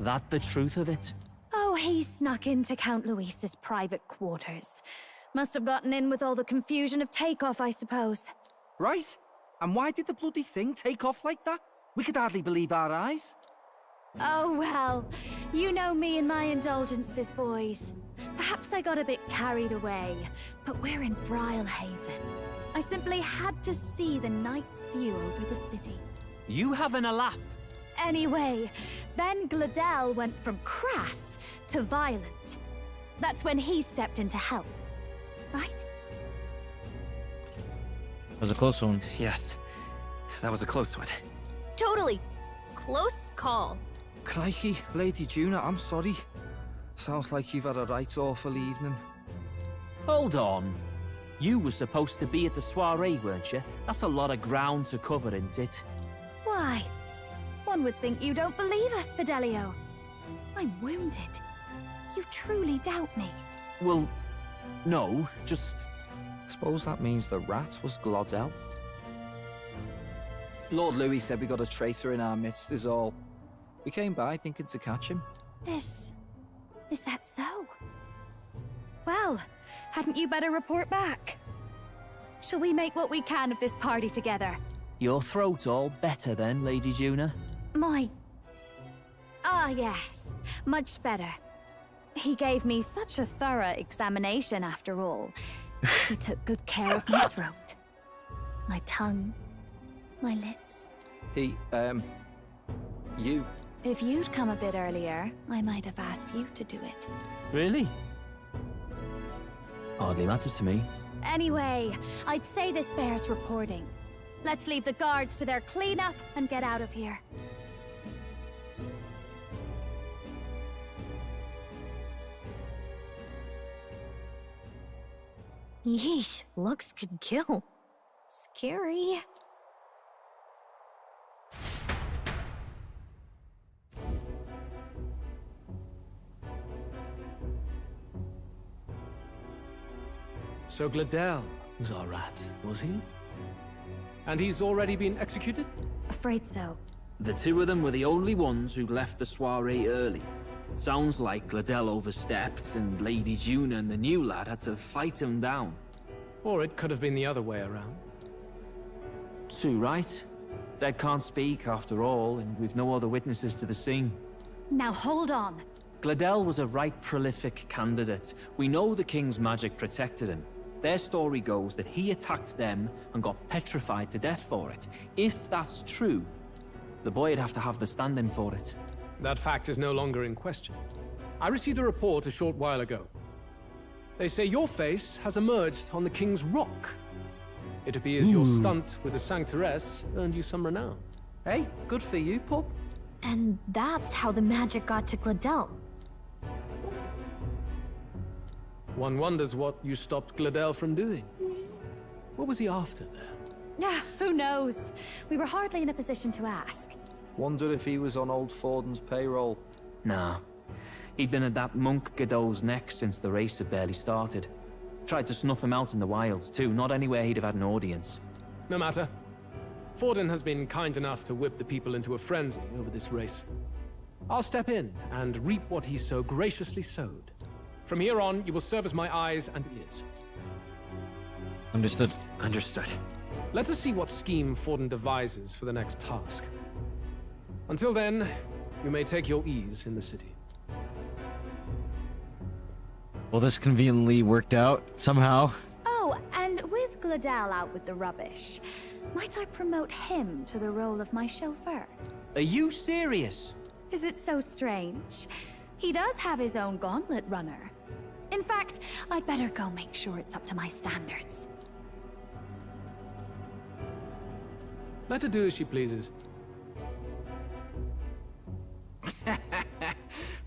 That the truth of it? Oh, he snuck into Count Luis's private quarters. Must have gotten in with all the confusion of takeoff, I suppose. Right? And why did the bloody thing take off like that? We could hardly believe our eyes. Oh, well, you know me and my indulgences, boys. Perhaps I got a bit carried away, but we're in Brilehaven. I simply had to see the night view over the city. You having a laugh? Anyway, then Gladel went from crass to violent. That's when he stepped in to help, right? That was a close one. Yes, that was a close one. Totally. Close call. Crikey, Lady Juna, I'm sorry. Sounds like you've had a right awful evening. Hold on. You were supposed to be at the soiree, weren't you? That's a lot of ground to cover, isn't it? Why? One would think you don't believe us, Fidelio. I'm wounded. You truly doubt me. Well, no, just... Suppose that means the rat was Glodell? Lord Louis said we got a traitor in our midst is all. We came by thinking to catch him. Is that so? Well, hadn't you better report back? Shall we make what we can of this party together? Your throat all better then, Lady Juna? Ah, yes. Much better. He gave me such a thorough examination after all. He took good care of my throat. My tongue. My lips. You? If you'd come a bit earlier, I might have asked you to do it. Really? Hardly matters to me. Anyway, I'd say this bears reporting. Let's leave the guards to their cleanup and get out of here. Yeesh, looks could kill. Scary. So Gladel was our rat, was he? And he's already been executed? Afraid so. The two of them were the only ones who left the soiree early. Sounds like Gladel overstepped, and Lady Juna and the new lad had to fight him down. Or it could have been the other way around. Too right. Dead can't speak, after all, and we've no other witnesses to the scene. Now hold on. Gladel was a right prolific candidate. We know the king's magic protected him. Their story goes that he attacked them and got petrified to death for it. If that's true, the boy'd have to have the stand-in for it. That fact is no longer in question. I received a report a short while ago. They say your face has emerged on the King's Rock. It appears your stunt with the Sanctoress earned you some renown. Hey, good for you, pup. And that's how the magic got to Gladel. One wonders what you stopped Gladel from doing. What was he after there? Who knows? We were hardly in a position to ask. Wonder if he was on old Forden's payroll. Nah. He'd been at that monk Godot's neck since the race had barely started. Tried to snuff him out in the wilds too, not anywhere he'd have had an audience. No matter. Forden has been kind enough to whip the people into a frenzy over this race. I'll step in and reap what he so graciously sowed. From here on, you will serve as my eyes and ears. Understood. Understood. Let us see what scheme Forden devises for the next task. Until then, You may take your ease in the city. Well, this conveniently worked out somehow. Oh, and with Gladell out with the rubbish, might I promote him to the role of my chauffeur? Are you serious? Is it so strange? He does have his own gauntlet runner. In fact, I'd better go make sure it's up to my standards. Let her do as she pleases.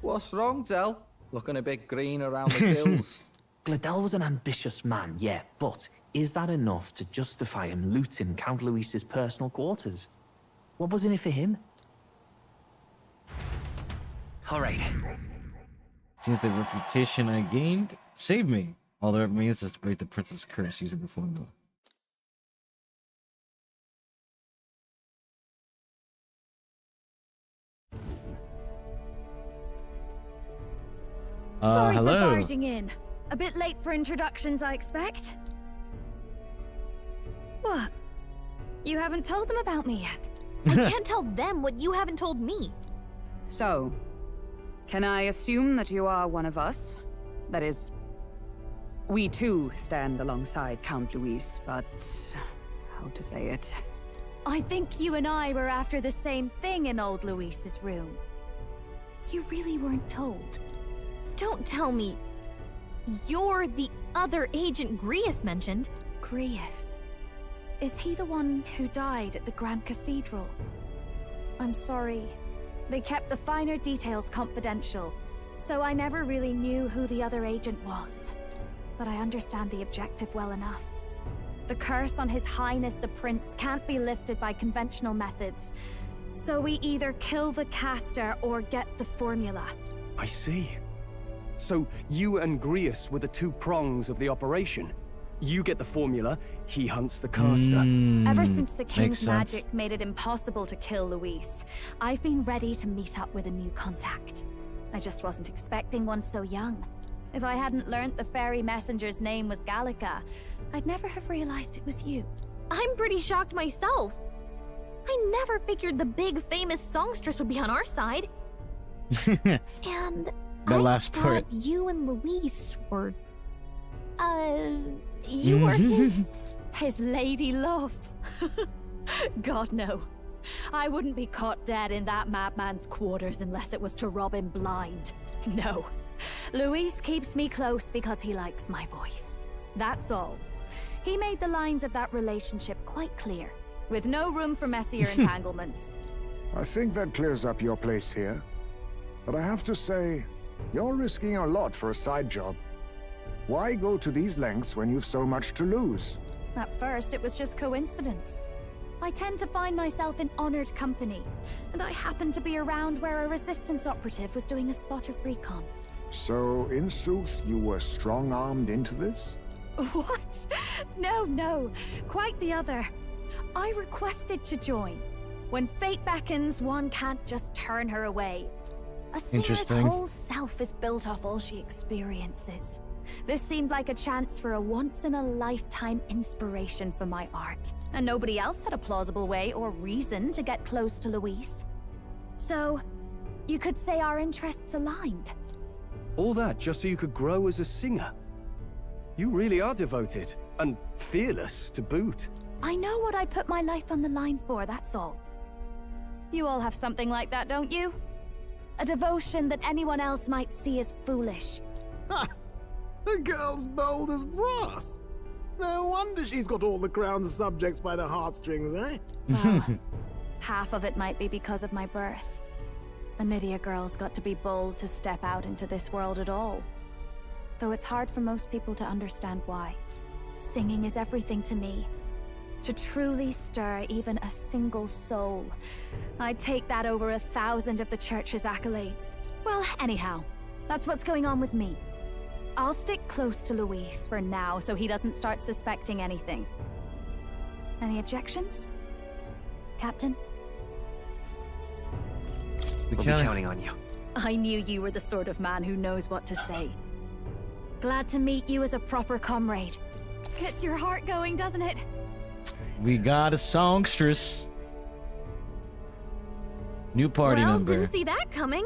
What's wrong, Del? Looking a bit green around the gills. Gladell was an ambitious man, yeah, but is that enough to justify him looting Count Luis's personal quarters? What was in it for him? All right. Seems the reputation I gained saved me. All that remains is to break the prince's curse using the formula. Sorry hello. for barging in. A bit late for introductions, I expect. What? You haven't told them about me yet? I can't tell them what you haven't told me. So, can I assume that you are one of us? That is, we too stand alongside Count Luis, but how to say it? I think you and I were after the same thing in old Luis's room. You really weren't told. Don't tell me you're the other agent Grius mentioned. Grius? Is he the one who died at the Grand Cathedral? I'm sorry. They kept the finer details confidential, so I never really knew who the other agent was. But I understand the objective well enough. The curse on His Highness the Prince can't be lifted by conventional methods, so we either kill the caster or get the formula. I see. So you and Grius were the two prongs of the operation. You get the formula, he hunts the caster. Ever since the King's magic made it impossible to kill Luis, I've been ready to meet up with a new contact. I just wasn't expecting one so young. If I hadn't learnt the fairy messenger's name was Gallica, I'd never have realized it was you. I'm pretty shocked myself. I never figured the big famous songstress would be on our side. And the last part. You and Luis were... you were his... His lady love. God, no. I wouldn't be caught dead in that madman's quarters unless it was to rob him blind. No. Luis keeps me close because he likes my voice. That's all. He made the lines of that relationship quite clear, with no room for messier entanglements. I think that clears up your place here. But I have to say, you're risking a lot for a side job. Why go to these lengths when you've so much to lose? At first, it was just coincidence. I tend to find myself in honored company, and I happened to be around where a resistance operative was doing a spot of recon. So, in sooth, you were strong-armed into this? What? No. Quite the other. I requested to join. When fate beckons, one can't just turn her away. A singer's whole self is built off all she experiences. This seemed like a chance for a once-in-a-lifetime inspiration for my art. And nobody else had a plausible way or reason to get close to Luis. So, you could say our interests aligned. All that just so you could grow as a singer. You really are devoted, and fearless to boot. I know what I put my life on the line for, that's all. You all have something like that, don't you? A devotion that anyone else might see as foolish. Ha! The girl's bold as brass. No wonder she's got all the crown's subjects by the heartstrings, eh? Well, half of it might be because of my birth. A Nydia girl's got to be bold to step out into this world at all. Though it's hard for most people to understand why. Singing is everything to me. To truly stir even a single soul, I'd take that over 1,000 of the church's accolades. Well, anyhow, that's what's going on with me. I'll stick close to Luis for now so he doesn't start suspecting anything. Any objections? Captain? We'll be counting on you. I knew you were the sort of man who knows what to say. Glad to meet you as a proper comrade. Gets your heart going, doesn't it? We got a songstress. New party well, member. Didn't see that coming.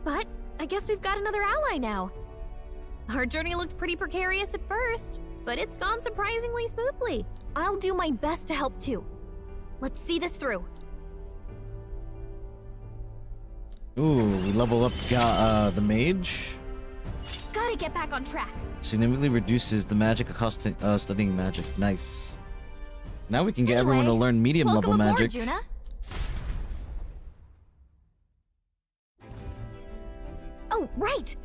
But I guess we've got another ally now. Our journey looked pretty precarious at first, but it's gone surprisingly smoothly. I'll do my best to help too. Let's see this through. Ooh, we level up the mage. Gotta get back on track. Significantly reduces the magic cost studying magic. Nice. Now we can get Anyway, everyone to learn medium level welcome aboard, magic. Juna. Oh, right!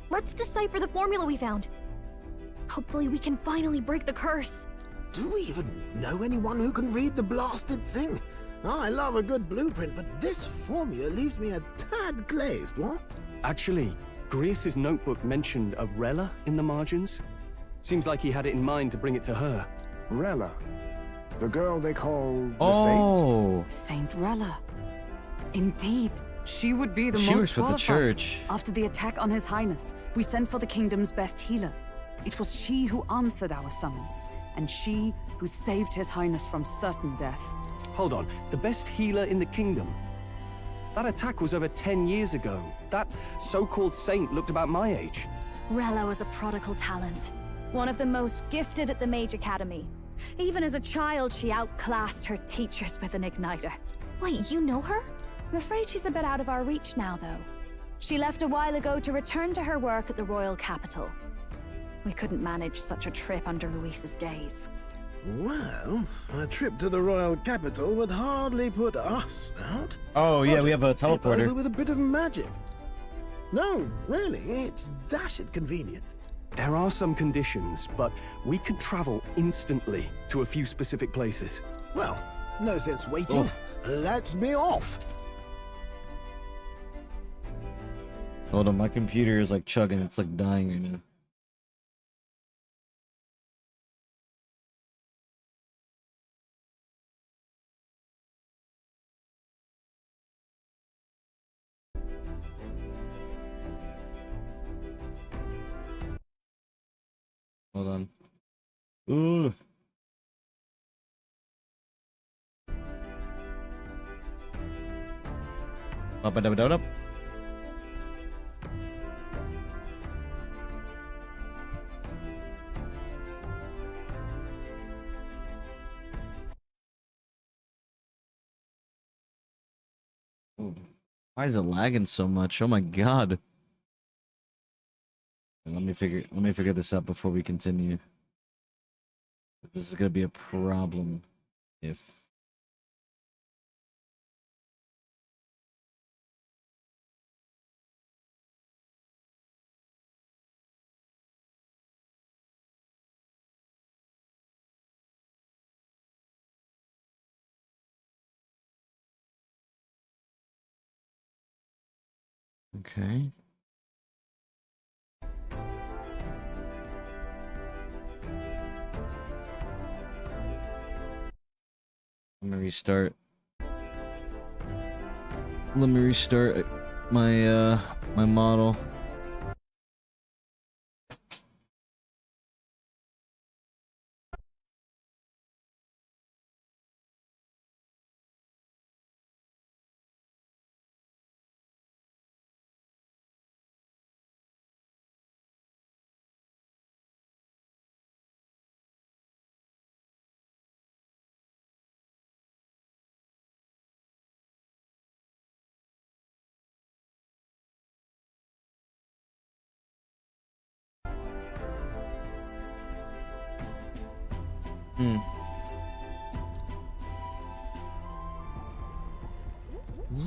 Let's decipher the formula we found. Hopefully we can finally break the curse. Do we even know anyone who can read the blasted thing? I love a good blueprint, but this formula leaves me a tad glazed, what? Actually, Grius's notebook mentioned a Rella in the margins. Seems like he had it in mind to bring it to her. Rella? The girl they call the Saint? Saint Rella. Indeed, she would be the She most works with the qualified. church. After the attack on His Highness, we sent for the kingdom's best healer. It was she who answered our summons, and she who saved His Highness from certain death. Hold on, the best healer in the kingdom? That attack was over 10 years ago. That so-called saint looked about my age. Rella was a prodigal talent. One of the most gifted at the Mage Academy. Even as a child, she outclassed her teachers with an igniter. Wait, you know her? I'm afraid she's a bit out of our reach now, though. She left a while ago to return to her work at the royal capital. We couldn't manage such a trip under Luis's gaze. Well, a trip to the royal capital would hardly put us out. Oh yeah, I'll we just have a nip over teleporter. with a bit of magic. No, really, it's dashed convenient. There are some conditions, but we could travel instantly to a few specific places. Well, no sense waiting. Let's be off. Hold on, my computer is like chugging. It's like dying right now. Hold on. Ooh. Up and up. Why is it lagging so much? Oh my god. Let me figure this out before we continue. This is gonna be a problem if okay. Let me restart. Let me restart my my model.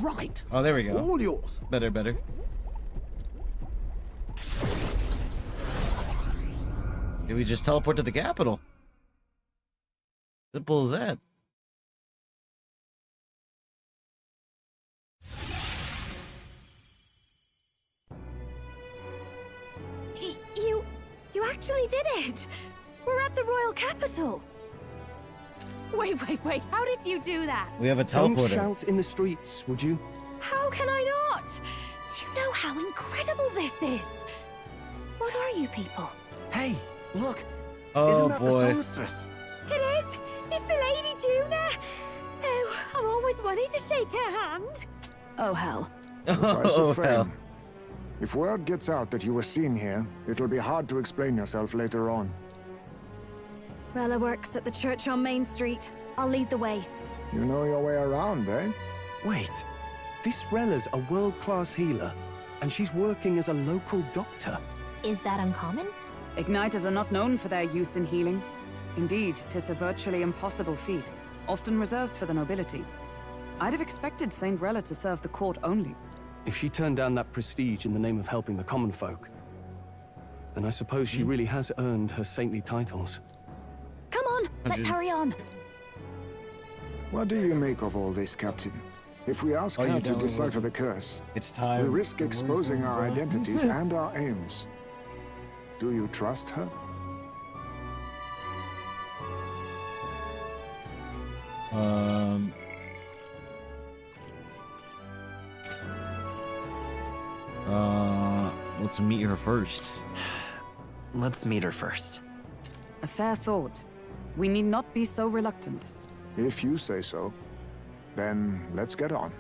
Right. Oh, there we go. All yours. Better. Did we just teleport to the capital? Simple as that. You actually did it! We're at the royal capital! Wait, how did you do that? We have a Don't teleporter. shout in the streets, would you? How can I not? Do you know how incredible this is? What are you people? Hey, look! Oh, Isn't that boy. the songstress? It is! It's the Lady Juna! Oh, I've always wanted to shake her hand. Oh, hell. Price Oh, of hell. fame. If word gets out that you were seen here, it'll be hard to explain yourself later on. Rella works at the church on Main Street. I'll lead the way. You know your way around, eh? Wait, this Rella's a world-class healer, and she's working as a local doctor. Is that uncommon? Igniters are not known for their use in healing. Indeed, 'tis a virtually impossible feat, often reserved for the nobility. I'd have expected Saint Rella to serve the court only. If she turned down that prestige in the name of helping the common folk, then I suppose she really has earned her saintly titles. Come on, let's hurry on. What do you make of all this, Captain? If we ask her to decipher the curse, It's we time. risk exposing our identities and our aims. Do you trust her? Let's meet her first. Let's meet her first. A fair thought. We need not be so reluctant. If you say so, then let's get on.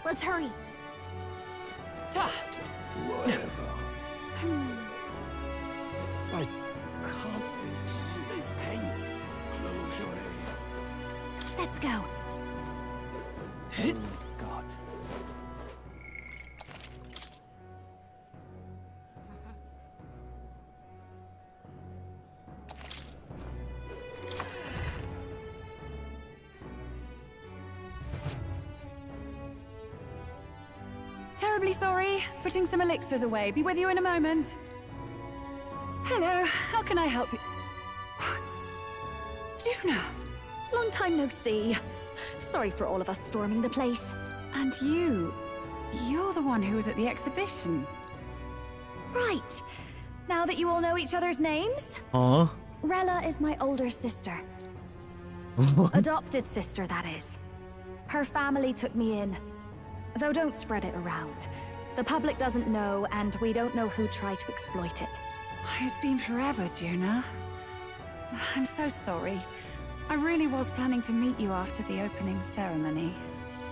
Let's hurry. Whatever. I can't be stupendous. Close your eyes. Let's go. God. Terribly sorry. Putting some elixirs away. Be with you in a moment. Hello, how can I help you? Juna! Long time no see. Sorry for all of us storming the place. And you're the one who was at the exhibition. Right. Now that you all know each other's names, Huh? Rella is my older sister. Adopted sister, that is. Her family took me in. Though don't spread it around. The public doesn't know, and we don't know who tried to exploit it. It's been forever, Juna. I'm so sorry. I really was planning to meet you after the opening ceremony.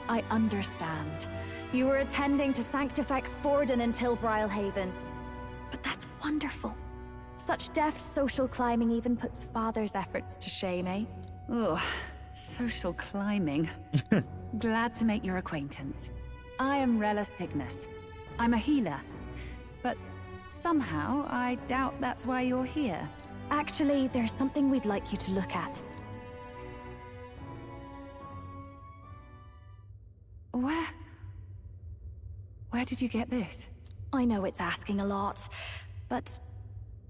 I understand. You were attending to Sanctifex Forden in Tilbrile Haven. But that's wonderful. Such deft social climbing even puts Father's efforts to shame, eh? Ugh, social climbing. Glad to make your acquaintance. I am Rella Cygnus. I'm a healer. But somehow, I doubt that's why you're here. Actually, there's something we'd like you to look at. Where did you get this? I know it's asking a lot, but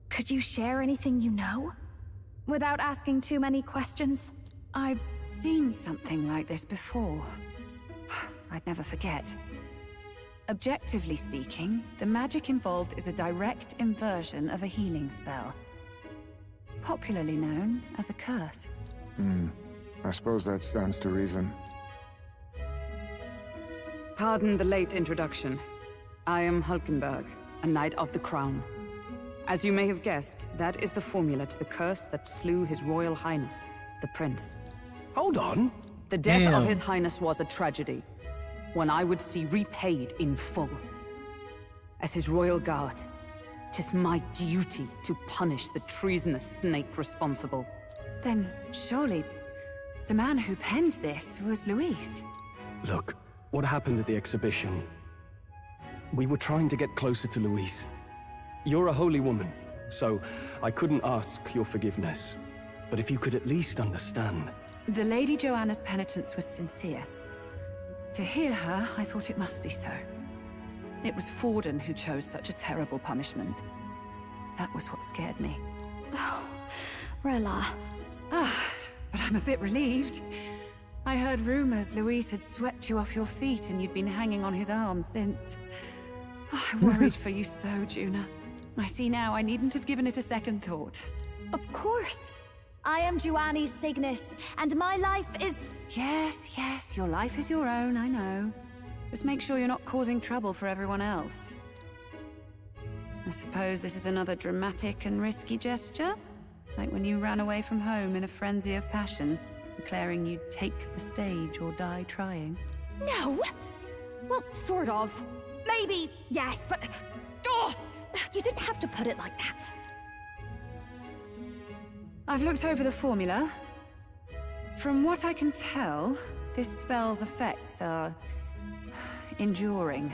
could you share anything you know? Without asking too many questions? I've seen something like this before. I'd never forget. Objectively speaking, the magic involved is a direct inversion of a healing spell. Popularly known as a curse. I suppose that stands to reason. Pardon the late introduction. I am Hulkenberg, a Knight of the Crown. As you may have guessed, that is the formula to the curse that slew His Royal Highness, the Prince. Hold on! The death of His Highness was a tragedy, one I would see repaid in full. As His Royal Guard, 'tis my duty to punish the treasonous snake responsible. Then, surely, the man who penned this was Luis. Look, what happened at the exhibition? We were trying to get closer to Louise. You're a holy woman, so I couldn't ask your forgiveness. But if you could at least understand... The Lady Joanna's penitence was sincere. To hear her, I thought it must be so. It was Forden who chose such a terrible punishment. That was what scared me. Oh, Rella. But I'm a bit relieved. I heard rumors Luis had swept you off your feet and you'd been hanging on his arm since. I worried for you so, Juna. I see now I needn't have given it a second thought. Of course. I am Juani Cygnus, and my life is... Yes, your life is your own, I know. Just make sure you're not causing trouble for everyone else. I suppose this is another dramatic and risky gesture? Like when you ran away from home in a frenzy of passion, declaring you'd take the stage or die trying. No! Well, sort of. Maybe, yes, but... Oh, you didn't have to put it like that. I've looked over the formula. From what I can tell, this spell's effects are... enduring.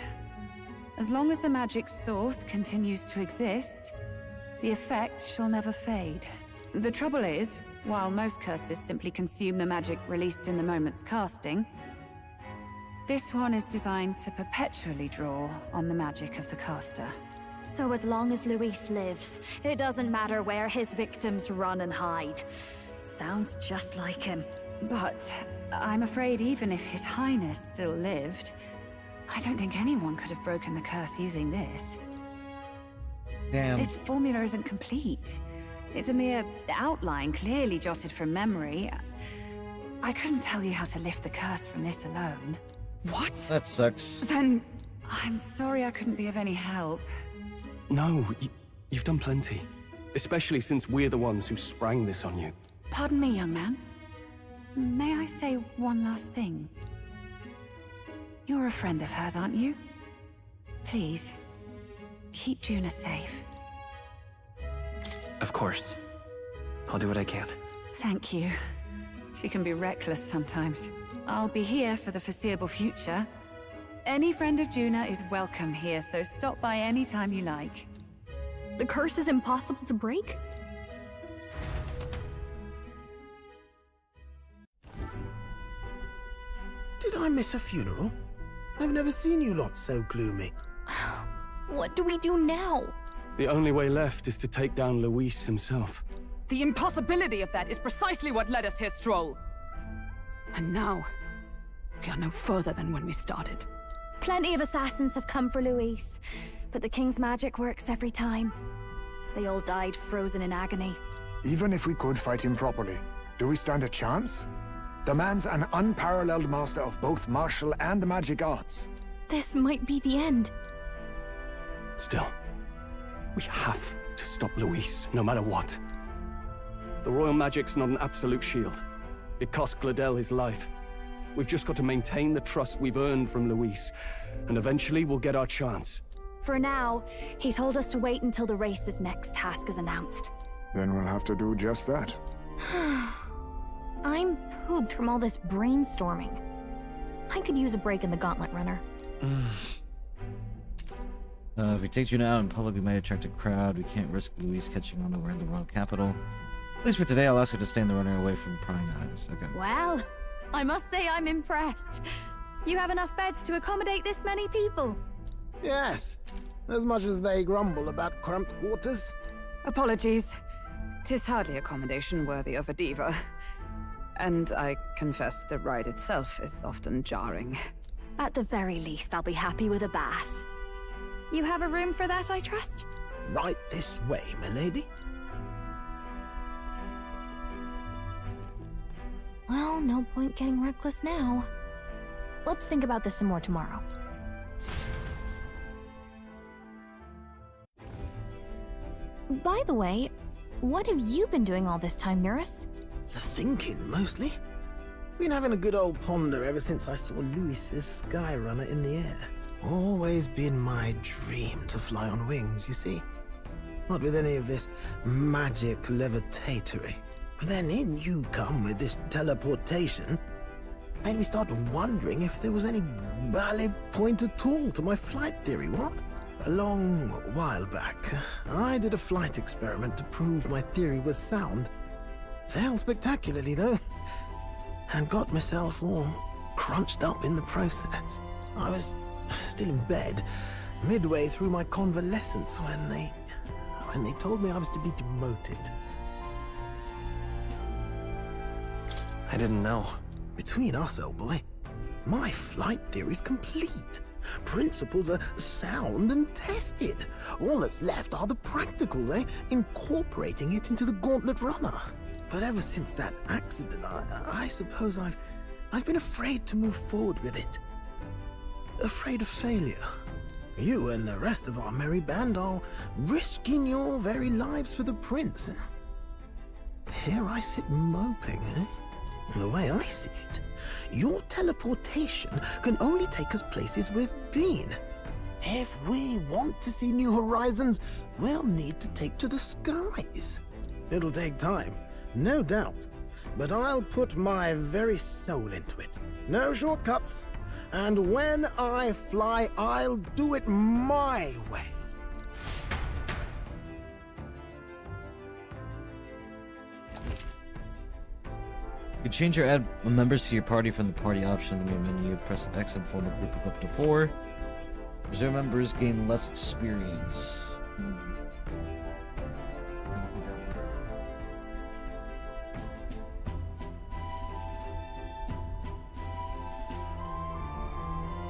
As long as the magic's source continues to exist, the effect shall never fade. The trouble is, while most curses simply consume the magic released in the moment's casting, this one is designed to perpetually draw on the magic of the caster. So as long as Luis lives, it doesn't matter where his victims run and hide. Sounds just like him. But I'm afraid even if His Highness still lived, I don't think anyone could have broken the curse using this. Damn. This formula isn't complete. It's a mere outline, clearly jotted from memory. I couldn't tell you how to lift the curse from this alone. What? That sucks. Then I'm sorry I couldn't be of any help. No, you've done plenty. Especially since we're the ones who sprang this on you. Pardon me, young man. May I say one last thing? You're a friend of hers, aren't you? Please, keep Juna safe. Of course. I'll do what I can. Thank you. She can be reckless sometimes. I'll be here for the foreseeable future. Any friend of Juna is welcome here, so stop by any time you like. The curse is impossible to break? Did I miss a funeral? I've never seen you lot so gloomy. What do we do now? The only way left is to take down Luis himself. The impossibility of that is precisely what led us here, Stroll. And now, we are no further than when we started. Plenty of assassins have come for Luis, but the King's magic works every time. They all died frozen in agony. Even if we could fight him properly, do we stand a chance? The man's an unparalleled master of both martial and magic arts. This might be the end. Still, we have to stop Luis, no matter what. The royal magic's not an absolute shield. It cost Gladel his life. We've just got to maintain the trust we've earned from Luis, and eventually we'll get our chance. For now, he told us to wait until the race's next task is announced. Then we'll have to do just that. I'm pooped from all this brainstorming. I could use a break in the gauntlet runner. If we take Juna out in public, we might attract a crowd. We can't risk Luis catching on that we're in the royal capital. At least for today, I'll ask her to stay in the runner away from prying eyes. Okay. Well, I must say I'm impressed. You have enough beds to accommodate this many people? Yes, as much as they grumble about cramped quarters. Apologies. 'Tis hardly accommodation worthy of a diva. And I confess the ride itself is often jarring. At the very least, I'll be happy with a bath. You have a room for that, I trust? Right this way, milady. Well, no point getting reckless now. Let's think about this some more tomorrow. By the way, what have you been doing all this time, Nurse? Thinking, mostly. Been having a good old ponder ever since I saw Luis's Skyrunner in the air. Always been my dream to fly on wings, you see. Not with any of this magic levitatory. But then in you come with this teleportation. Made me start wondering if there was any valid point at all to my flight theory, what? A long while back, I did a flight experiment to prove my theory was sound. Failed spectacularly, though. And got myself all crunched up in the process. I was still in bed, midway through my convalescence when they told me I was to be demoted. I didn't know. Between us, old boy, my flight theory's complete. Principles are sound and tested. All that's left are the practicals, incorporating it into the gauntlet runner. But ever since that accident, I suppose I've been afraid to move forward with it. Afraid of failure. You and the rest of our merry band are risking your very lives for the prince. here I sit moping, eh? The way I see it, your teleportation can only take us places we've been. If we want to see new horizons, we'll need to take to the skies. It'll take time, no doubt, but I'll put my very soul into it. No shortcuts. And when I fly, I'll do it my way. You can change or add members to your party from the party option in the main menu. Press X and form a group of up to 4. Reserve members gain less experience.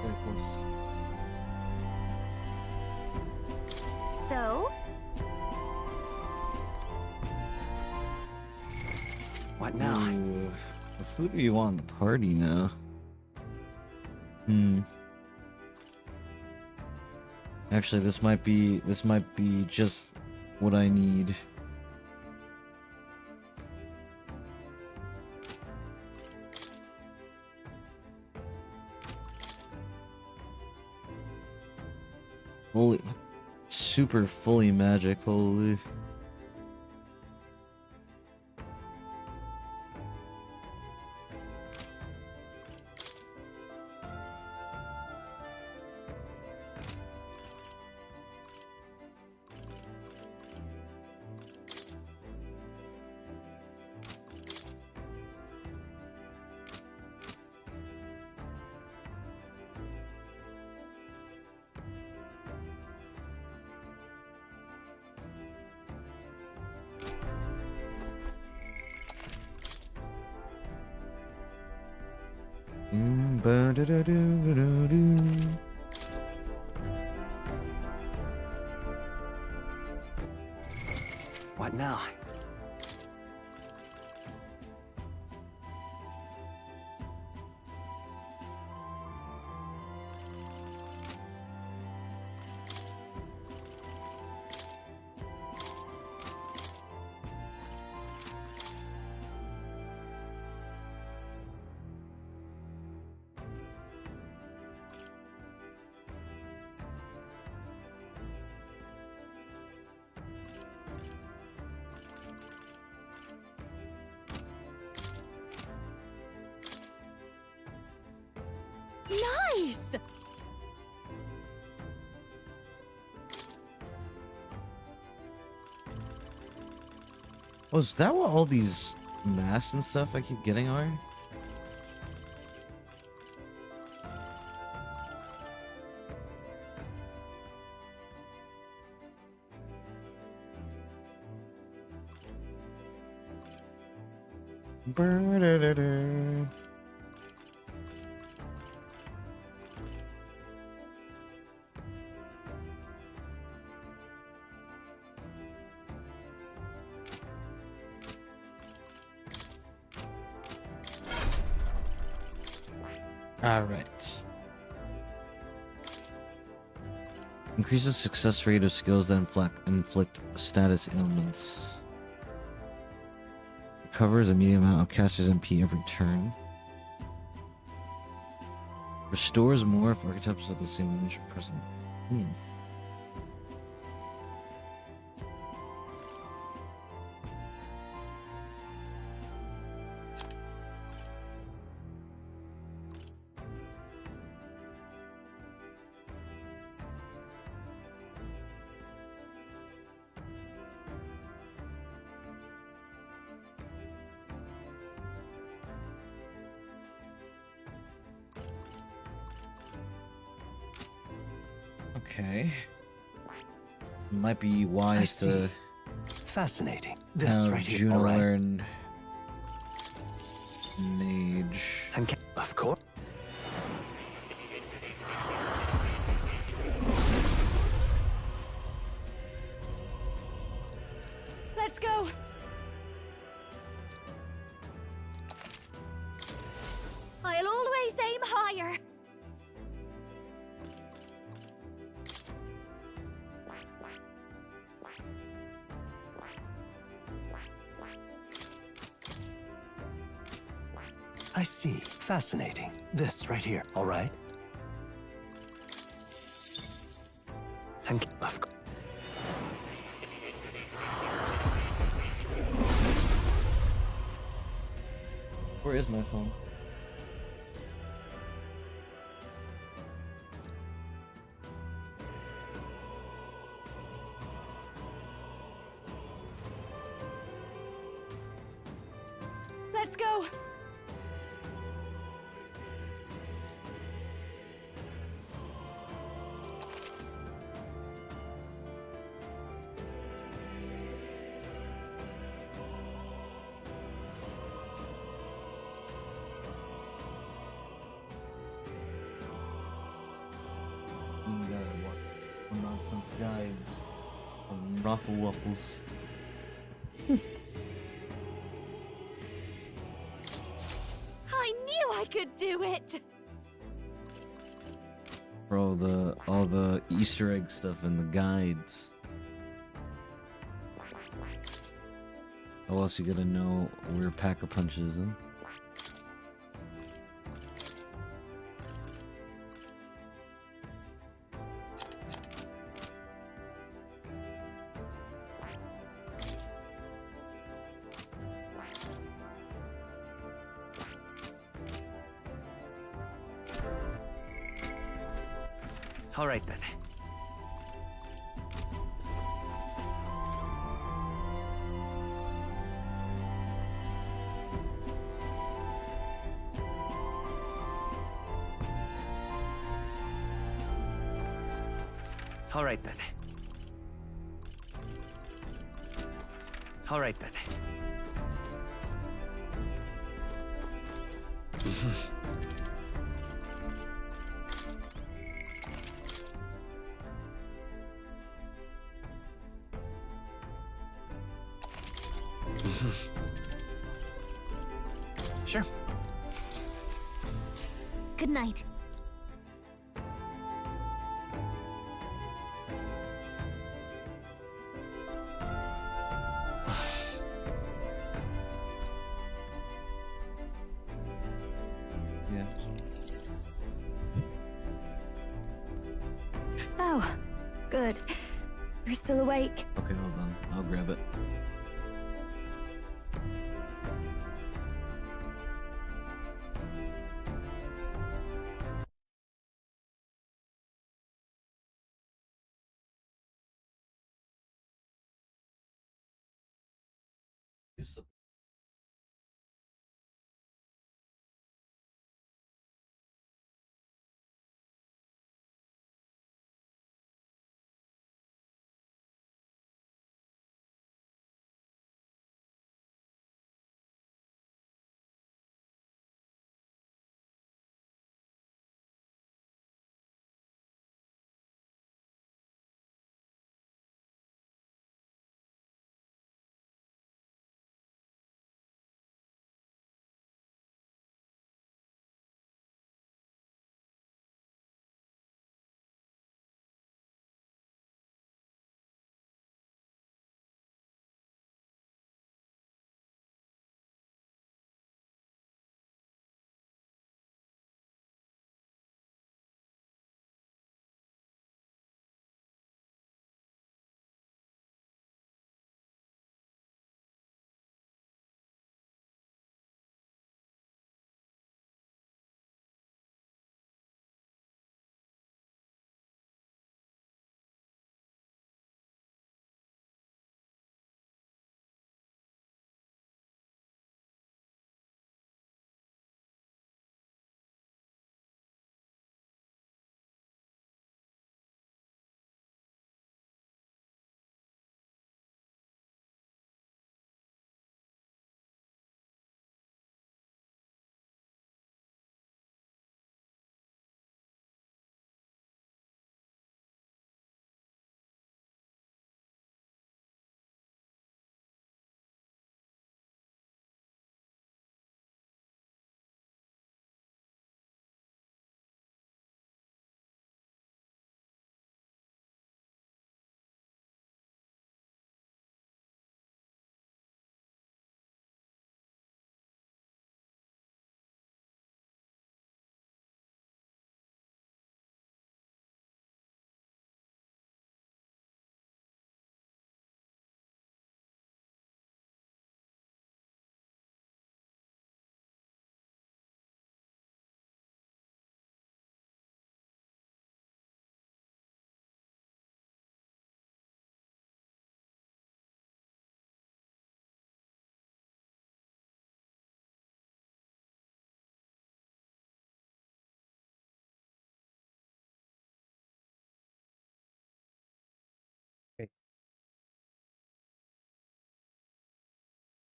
Very close. So? What now? Ooh, who do you want in the party now? Actually, this might be just what I need. Super fully magic, holy. What now? Nice! Oh, is that what all these masks and stuff I keep getting are? Alright. Increases success rate of skills that inflict status ailments. Recovers a medium amount of caster's MP every turn. Restores more if archetypes have the same image present. Okay. Might be wise to Fascinating. This have right here. Juno All right. learn Mage. And of course. Let's go! I'll always aim higher! I see. Fascinating. This right here. All right. And of course. Where is my phone? Let's go! Nonsense guides from Raffle Waffles. I knew I could do it! For all the Easter egg stuff in the guides. How else you gotta know where Pack-a-Punch is, huh? All right then. All right then. All right then. Sure. Good night. Yeah. Oh, good. You're still awake. Okay, hold on. I'll grab it.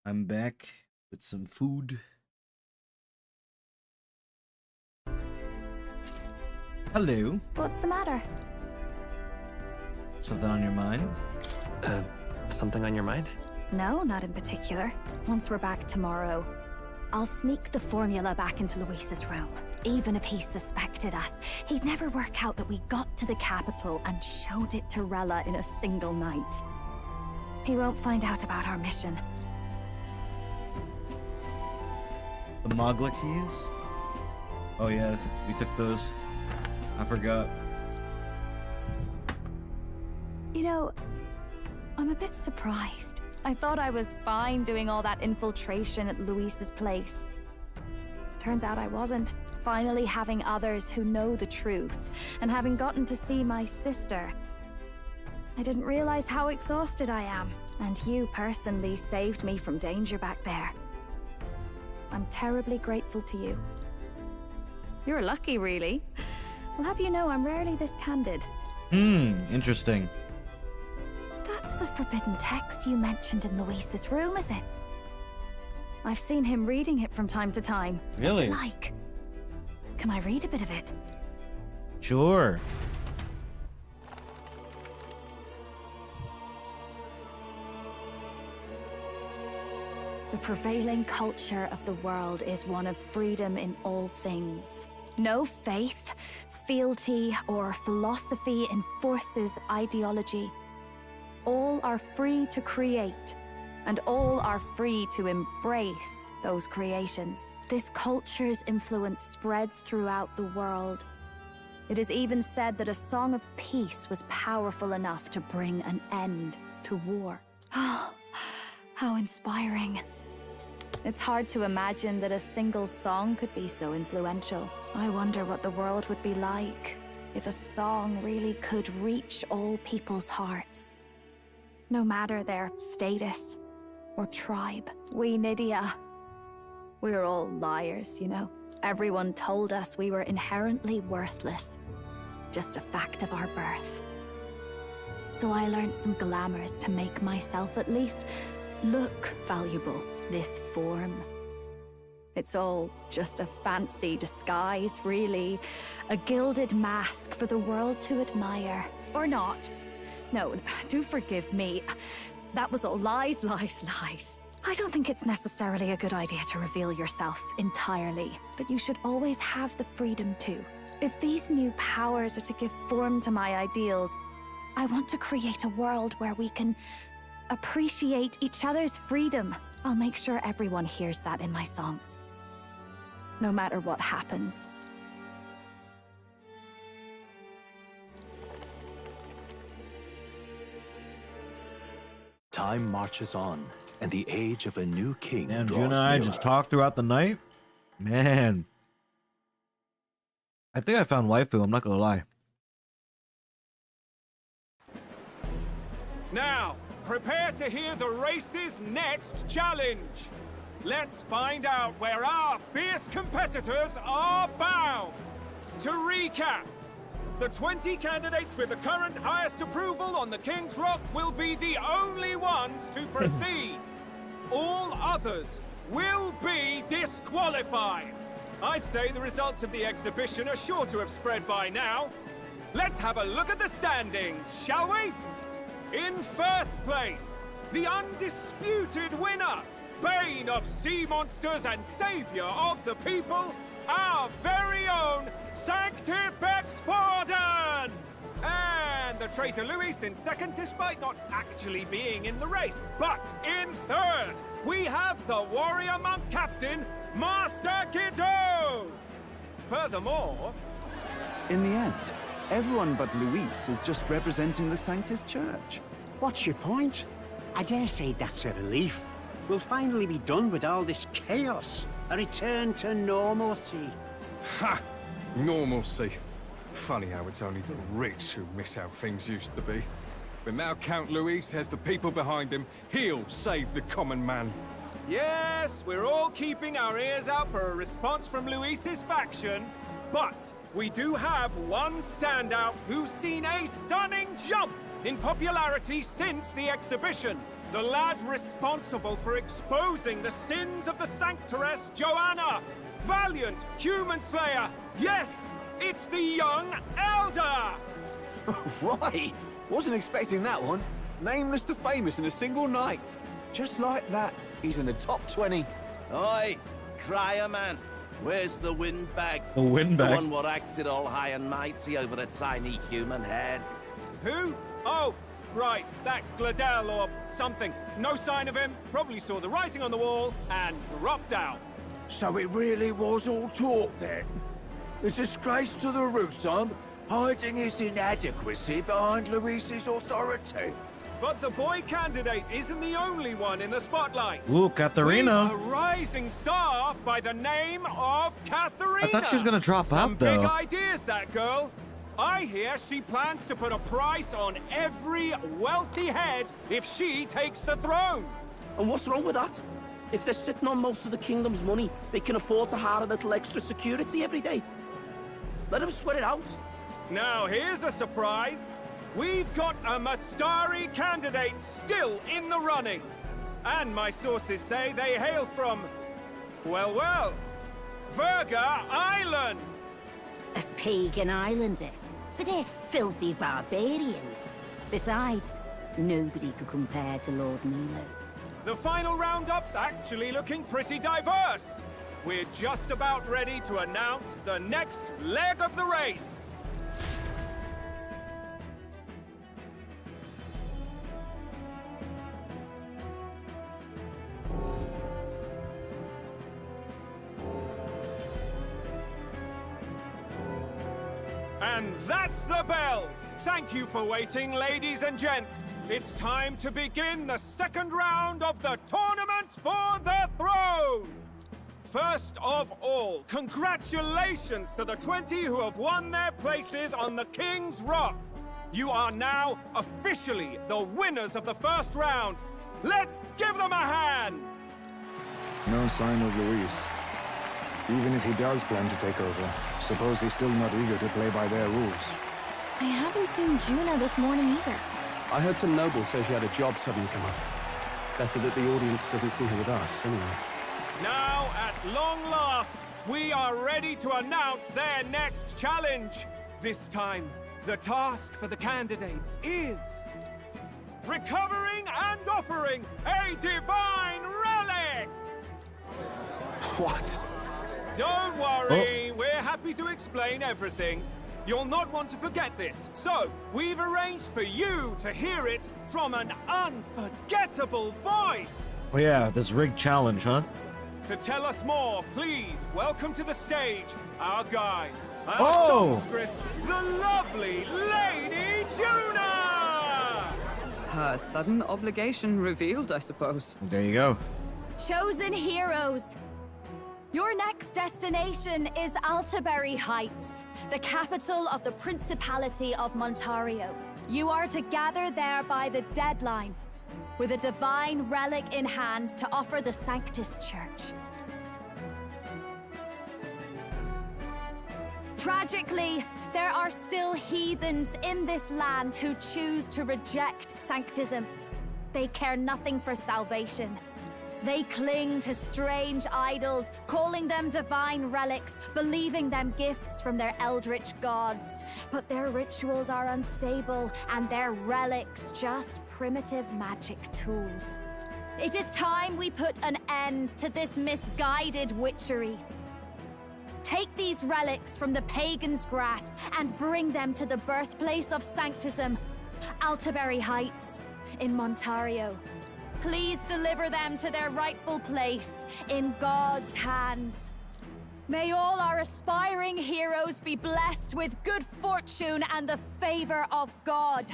I'm back with some food. Hello. What's the matter? Something on your mind? Something on your mind? No, not in particular. Once we're back tomorrow, I'll sneak the formula back into Luis's room. Even if he suspected us, he'd never work out that we got to the capital and showed it to Rella in a single night. He won't find out about our mission. The Mogla keys? Oh yeah, we took those. I forgot. You know, I'm a bit surprised. I thought I was fine doing all that infiltration at Luis's place. Turns out I wasn't. Finally having others who know the truth, and having gotten to see my sister. I didn't realize how exhausted I am, and you personally saved me from danger back there. I'm terribly grateful to you. You're lucky, really. I'll have you know I'm rarely this candid. Interesting. That's the forbidden text you mentioned in Luis's room, is it? I've seen him reading it from time to time. Really? What's it like? Can I read a bit of it? Sure. The prevailing culture of the world is one of freedom in all things. No faith, fealty, or philosophy enforces ideology. All are free to create, and all are free to embrace those creations. This culture's influence spreads throughout the world. It is even said that a song of peace was powerful enough to bring an end to war. Oh, how inspiring. It's hard to imagine that a single song could be so influential. I wonder what the world would be like if a song really could reach all people's hearts. No matter their status or tribe. We Nydia, we're all liars, you know. Everyone told us we were inherently worthless. Just a fact of our birth. So I learned some glamours to make myself at least look valuable. This form. It's all just a fancy disguise, really. A gilded mask for the world to admire. Or not. No, do forgive me. That was all lies, lies, lies. I don't think it's necessarily a good idea to reveal yourself entirely, but you should always have the freedom to. If these new powers are to give form to my ideals, I want to create a world where we can appreciate each other's freedom. I'll make sure everyone hears that in my songs. No matter what happens. Time marches on, and the age of a new king And draws June and I nearer. just talked throughout the night. Man. I think I found waifu, I'm not gonna lie. Now, prepare to hear the race's next challenge. Let's find out where our fierce competitors are bound. To recap, the 20 candidates with the current highest approval on the King's Rock will be the only ones to proceed. All others will be disqualified. I'd say the results of the exhibition are sure to have spread by now. Let's have a look at the standings, shall we? In first place, the undisputed winner, Bane of Sea Monsters and Savior of the People, our very own Sanctifex Forden! And the traitor Luis in second, despite not actually being in the race. But in third, we have the warrior monk captain, Master Kiddo! Furthermore... In the end, everyone but Luis is just representing the Sanctus Church. What's your point? I dare say that's a relief. We'll finally be done with all this chaos. A return to normalcy. Ha! Normalcy. Funny how it's only the rich who miss how things used to be. But now Count Luis has the people behind him. He'll save the common man. Yes, we're all keeping our ears out for a response from Luis's faction. But we do have one standout who's seen a stunning jump in popularity since the exhibition. The lad responsible for exposing the sins of the Sanctoress Joanna! Valiant human slayer! Yes, it's the young Elder! Right! Wasn't expecting that one. Nameless to famous in a single night. Just like that, he's in the top 20. Oi, crier man. Where's the windbag? The windbag? The one what acted all high and mighty over a tiny human head. Who? Oh, right, that Gladell or something. No sign of him, probably saw the writing on the wall and dropped out. So it really was all talk then? A disgrace to the Rusum, hiding his inadequacy behind Luis's authority. But the boy candidate isn't the only one in the spotlight. Ooh, Katharina. We've a rising star by the name of Katharina. I thought she was gonna drop Some out, though. big ideas, that girl. I hear she plans to put a price on every wealthy head if she takes the throne. And what's wrong with that? If they're sitting on most of the kingdom's money, they can afford to hire a little extra security every day. Let them sweat it out. Now, here's a surprise. We've got a Mastari candidate still in the running. And my sources say they hail from, well, Verga Island. A pagan island, eh? But they're filthy barbarians. Besides, nobody could compare to Lord Milo. The final roundup's actually looking pretty diverse. We're just about ready to announce the next leg of the race. And that's the bell! Thank you for waiting, ladies and gents. It's time to begin the second round of the tournament for the throne! First of all, congratulations to the 20 who have won their places on the King's Rock. You are now officially the winners of the first round. Let's give them a hand! No sign of Luis. Even if he does plan to take over, suppose he's still not eager to play by their rules. I haven't seen Juna this morning either. I heard some nobles say she had a job suddenly come up. Better that the audience doesn't see her with us, anyway. Now, at long last, we are ready to announce their next challenge. This time, the task for the candidates is recovering and offering a divine relic! What? Don't worry, we're happy to explain everything. You'll not want to forget this, so we've arranged for you to hear it from an unforgettable voice. Oh yeah, this rigged challenge, huh? To tell us more, please welcome to the stage our guide, our Oh! songstress, the lovely Lady Juna! Her sudden obligation revealed, I suppose. There you go. Chosen heroes! Your next destination is Altaberry Heights, the capital of the Principality of Montario. You are to gather there by the deadline, with a divine relic in hand to offer the Sanctus Church. Tragically, there are still heathens in this land who choose to reject Sanctism. They care nothing for salvation. They cling to strange idols, calling them divine relics, believing them gifts from their eldritch gods. But their rituals are unstable, and their relics just primitive magic tools. It is time we put an end to this misguided witchery. Take these relics from the pagan's grasp and bring them to the birthplace of Sanctism, Altaberry Heights, in Montario. Please deliver them to their rightful place in God's hands. May all our aspiring heroes be blessed with good fortune and the favor of God.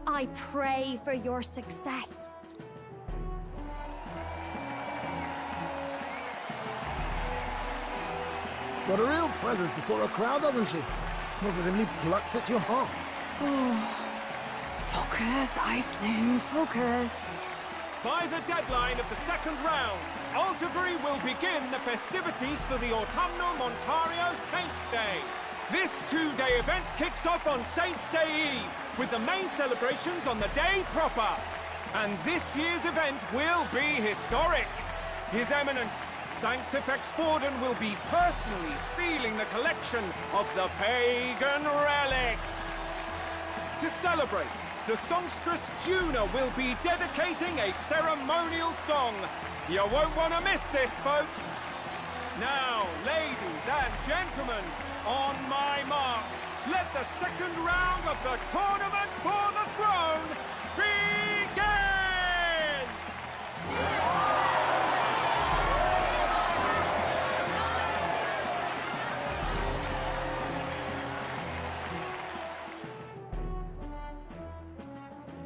I pray for your success. Got a real presence before a crowd, doesn't she? Positively plucks at your heart. Oh. Focus, Iceland, focus. By the deadline of the second round, Altaberry will begin the festivities for the Autumnal Montario Saints' Day. This two-day event kicks off on Saints' Day Eve, with the main celebrations on the day proper. And this year's event will be historic. His Eminence, Sanctifex Forden, will be personally sealing the collection of the pagan relics. To celebrate, the songstress Juna will be dedicating a ceremonial song. You won't want to miss this, folks. Now, ladies and gentlemen, on my mark, let the second round of the Tournament for the Throne begin!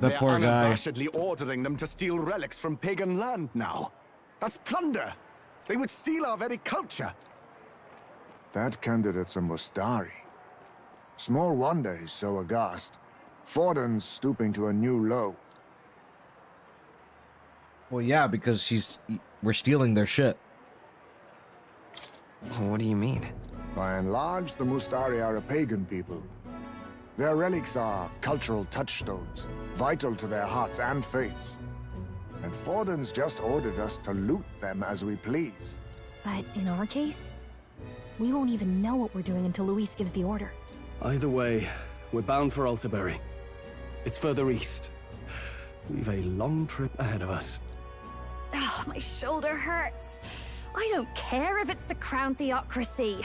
The They're poor guy. unabashedly ordering them to steal relics from pagan land now. That's plunder. They would steal our very culture. That candidate's a Mustari. Small wonder he's so aghast. Forden's stooping to a new low. Well, yeah, because we're stealing their shit. What do you mean? By and large, the Mustari are a pagan people. Their relics are cultural touchstones, vital to their hearts and faiths. And Forden's just ordered us to loot them as we please. But in our case, we won't even know what we're doing until Luis gives the order. Either way, we're bound for Altaberry. It's further east. We've a long trip ahead of us. Oh, my shoulder hurts. I don't care if it's the Crown Theocracy.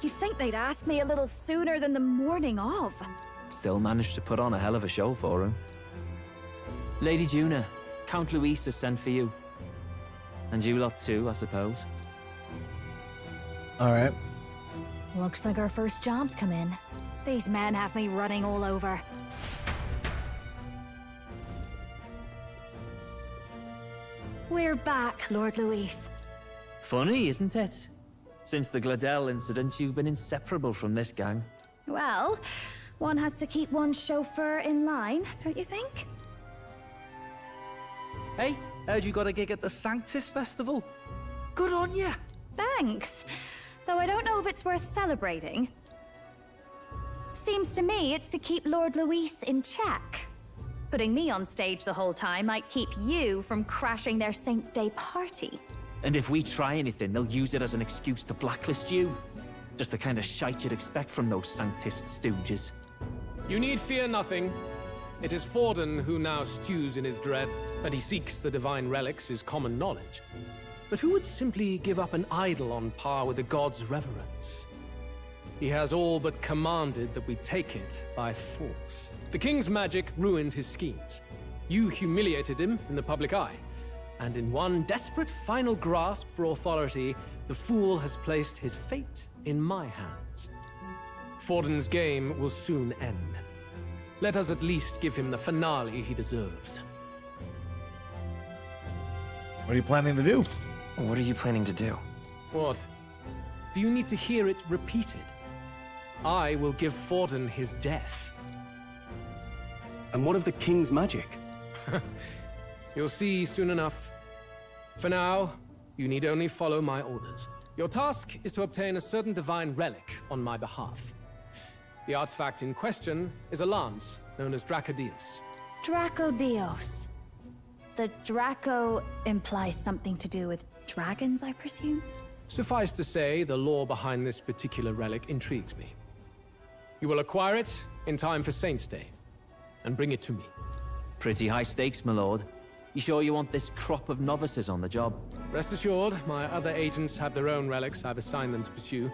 You'd think they'd ask me a little sooner than the morning of. Still managed to put on a hell of a show for him. Lady Juna, Count Luis has sent for you. And you lot too, I suppose. All right. Looks like our first job's come in. These men have me running all over. We're back, Lord Luis. Funny, isn't it? Since the Gladell incident, you've been inseparable from this gang. Well, one has to keep one's chauffeur in line, don't you think? Hey, heard you got a gig at the Sanctus Festival? Good on ya! Thanks. Though I don't know if it's worth celebrating. Seems to me it's to keep Lord Luis in check. Putting me on stage the whole time might keep you from crashing their Saints' Day party. And if we try anything, they'll use it as an excuse to blacklist you. Just the kind of shite you'd expect from those Sanctist stooges. You need fear nothing. It is Forden who now stews in his dread, and he seeks the divine relics is common knowledge. But who would simply give up an idol on par with the god's reverence? He has all but commanded that we take it by force. The king's magic ruined his schemes. You humiliated him in the public eye. And in one desperate final grasp for authority, the fool has placed his fate in my hands. Forden's game will soon end. Let us at least give him the finale he deserves. What are you planning to do? What are you planning to do? What? Do you need to hear it repeated? I will give Forden his death. And what of the king's magic? You'll see soon enough. For now, you need only follow my orders. Your task is to obtain a certain divine relic on my behalf. The artifact in question is a lance known as Dracodios. Dracodios. The Draco implies something to do with dragons, I presume? Suffice to say, the lore behind this particular relic intrigues me. You will acquire it in time for Saints' Day, and bring it to me. Pretty high stakes, my lord. You sure you want this crop of novices on the job? Rest assured, my other agents have their own relics I've assigned them to pursue.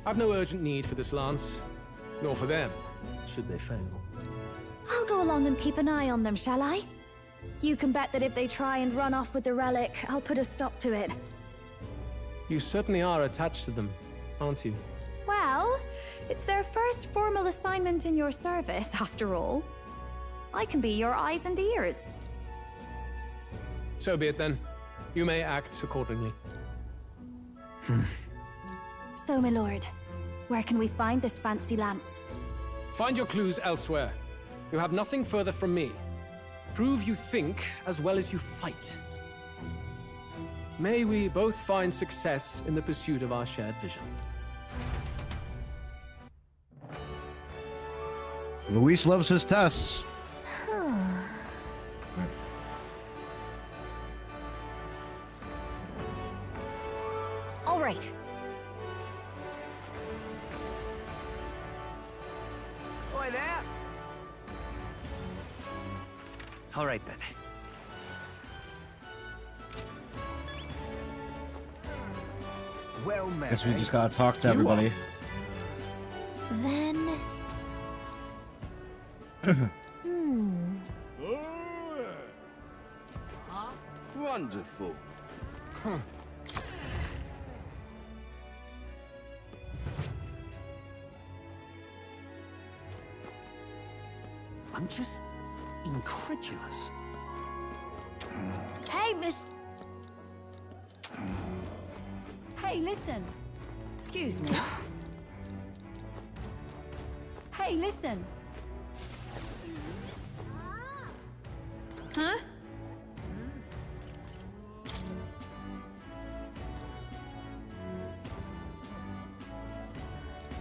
I've no urgent need for this lance, nor for them, should they fail. I'll go along and keep an eye on them, shall I? You can bet that if they try and run off with the relic, I'll put a stop to it. You certainly are attached to them, aren't you? Well, it's their first formal assignment in your service, after all. I can be your eyes and ears. So be it then. You may act accordingly. So, my lord, where can we find this fancy lance? Find your clues elsewhere. You have nothing further from me. Prove you think as well as you fight. May we both find success in the pursuit of our shared vision. Luis loves his tests. Right. Oi there! All right then. Well met. Guess we just gotta talk to everybody. Then... Wonderful. I'm just incredulous. Hey, Miss... Hey, listen. Excuse me. Hey, listen. Huh?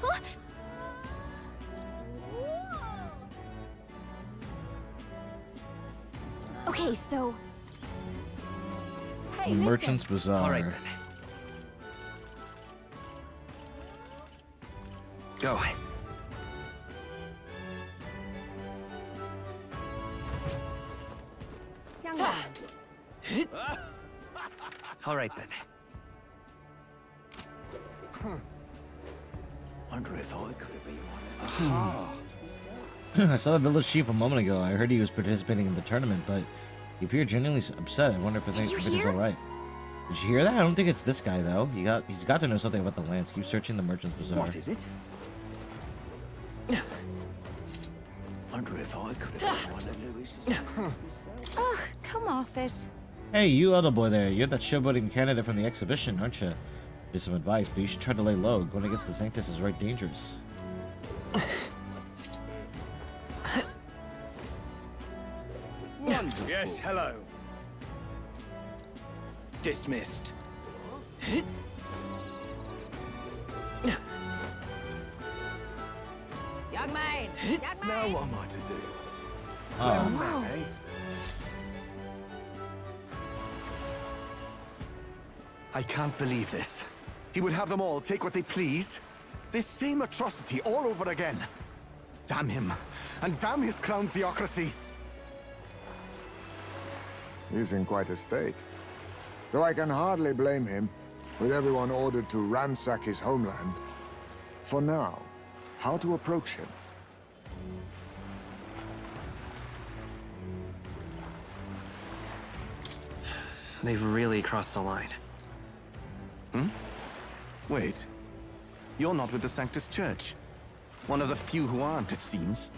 Huh? Okay, so... Hey, Merchant's Bazaar. All right then. Go. Young man. All right then. Wonder if I could be one. I saw the village chief a moment ago. I heard he was participating in the tournament, but he appeared genuinely upset. I wonder if everything's all right. Did you hear that? I don't think it's this guy though. He's got to know something about the lands. Keep searching the Merchant's Bazaar. What is it? Wonder if I could have been one of Lewis's. Ugh, come off it. Hey, you other boy there. You're that showboating candidate from the exhibition, aren't you? Here's some advice, but you should try to lay low. Going against the Sanctus is right dangerous. Wonderful. Yes, hello. Dismissed. Young man! Young man! Now what am I to do? Oh. Well, eh? I can't believe this. He would have them all take what they please. This same atrocity all over again. Damn him. And damn his crown theocracy. He's in quite a state. Though I can hardly blame him, with everyone ordered to ransack his homeland. For now, how to approach him? They've really crossed the line. Hmm? Wait. You're not with the Sanctus Church. One of the few who aren't, it seems.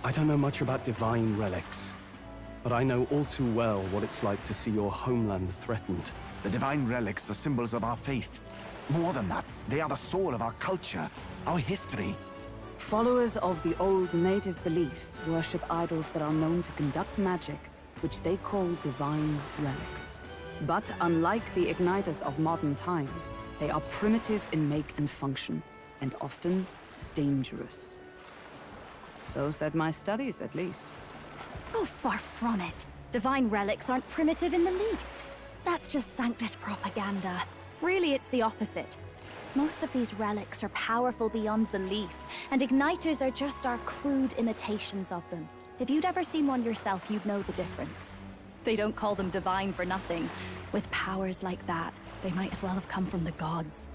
I don't know much about divine relics, but I know all too well what it's like to see your homeland threatened. The divine relics are symbols of our faith. More than that, they are the soul of our culture, our history. Followers of the old native beliefs worship idols that are known to conduct magic, which they call divine relics. But unlike the igniters of modern times, they are primitive in make and function, and often dangerous. So said my studies, at least. Oh, far from it. Divine relics aren't primitive in the least. That's just Sanctus propaganda. Really, it's the opposite. Most of these relics are powerful beyond belief, and igniters are just our crude imitations of them. If you'd ever seen one yourself, you'd know the difference. They don't call them divine for nothing. With powers like that, they might as well have come from the gods.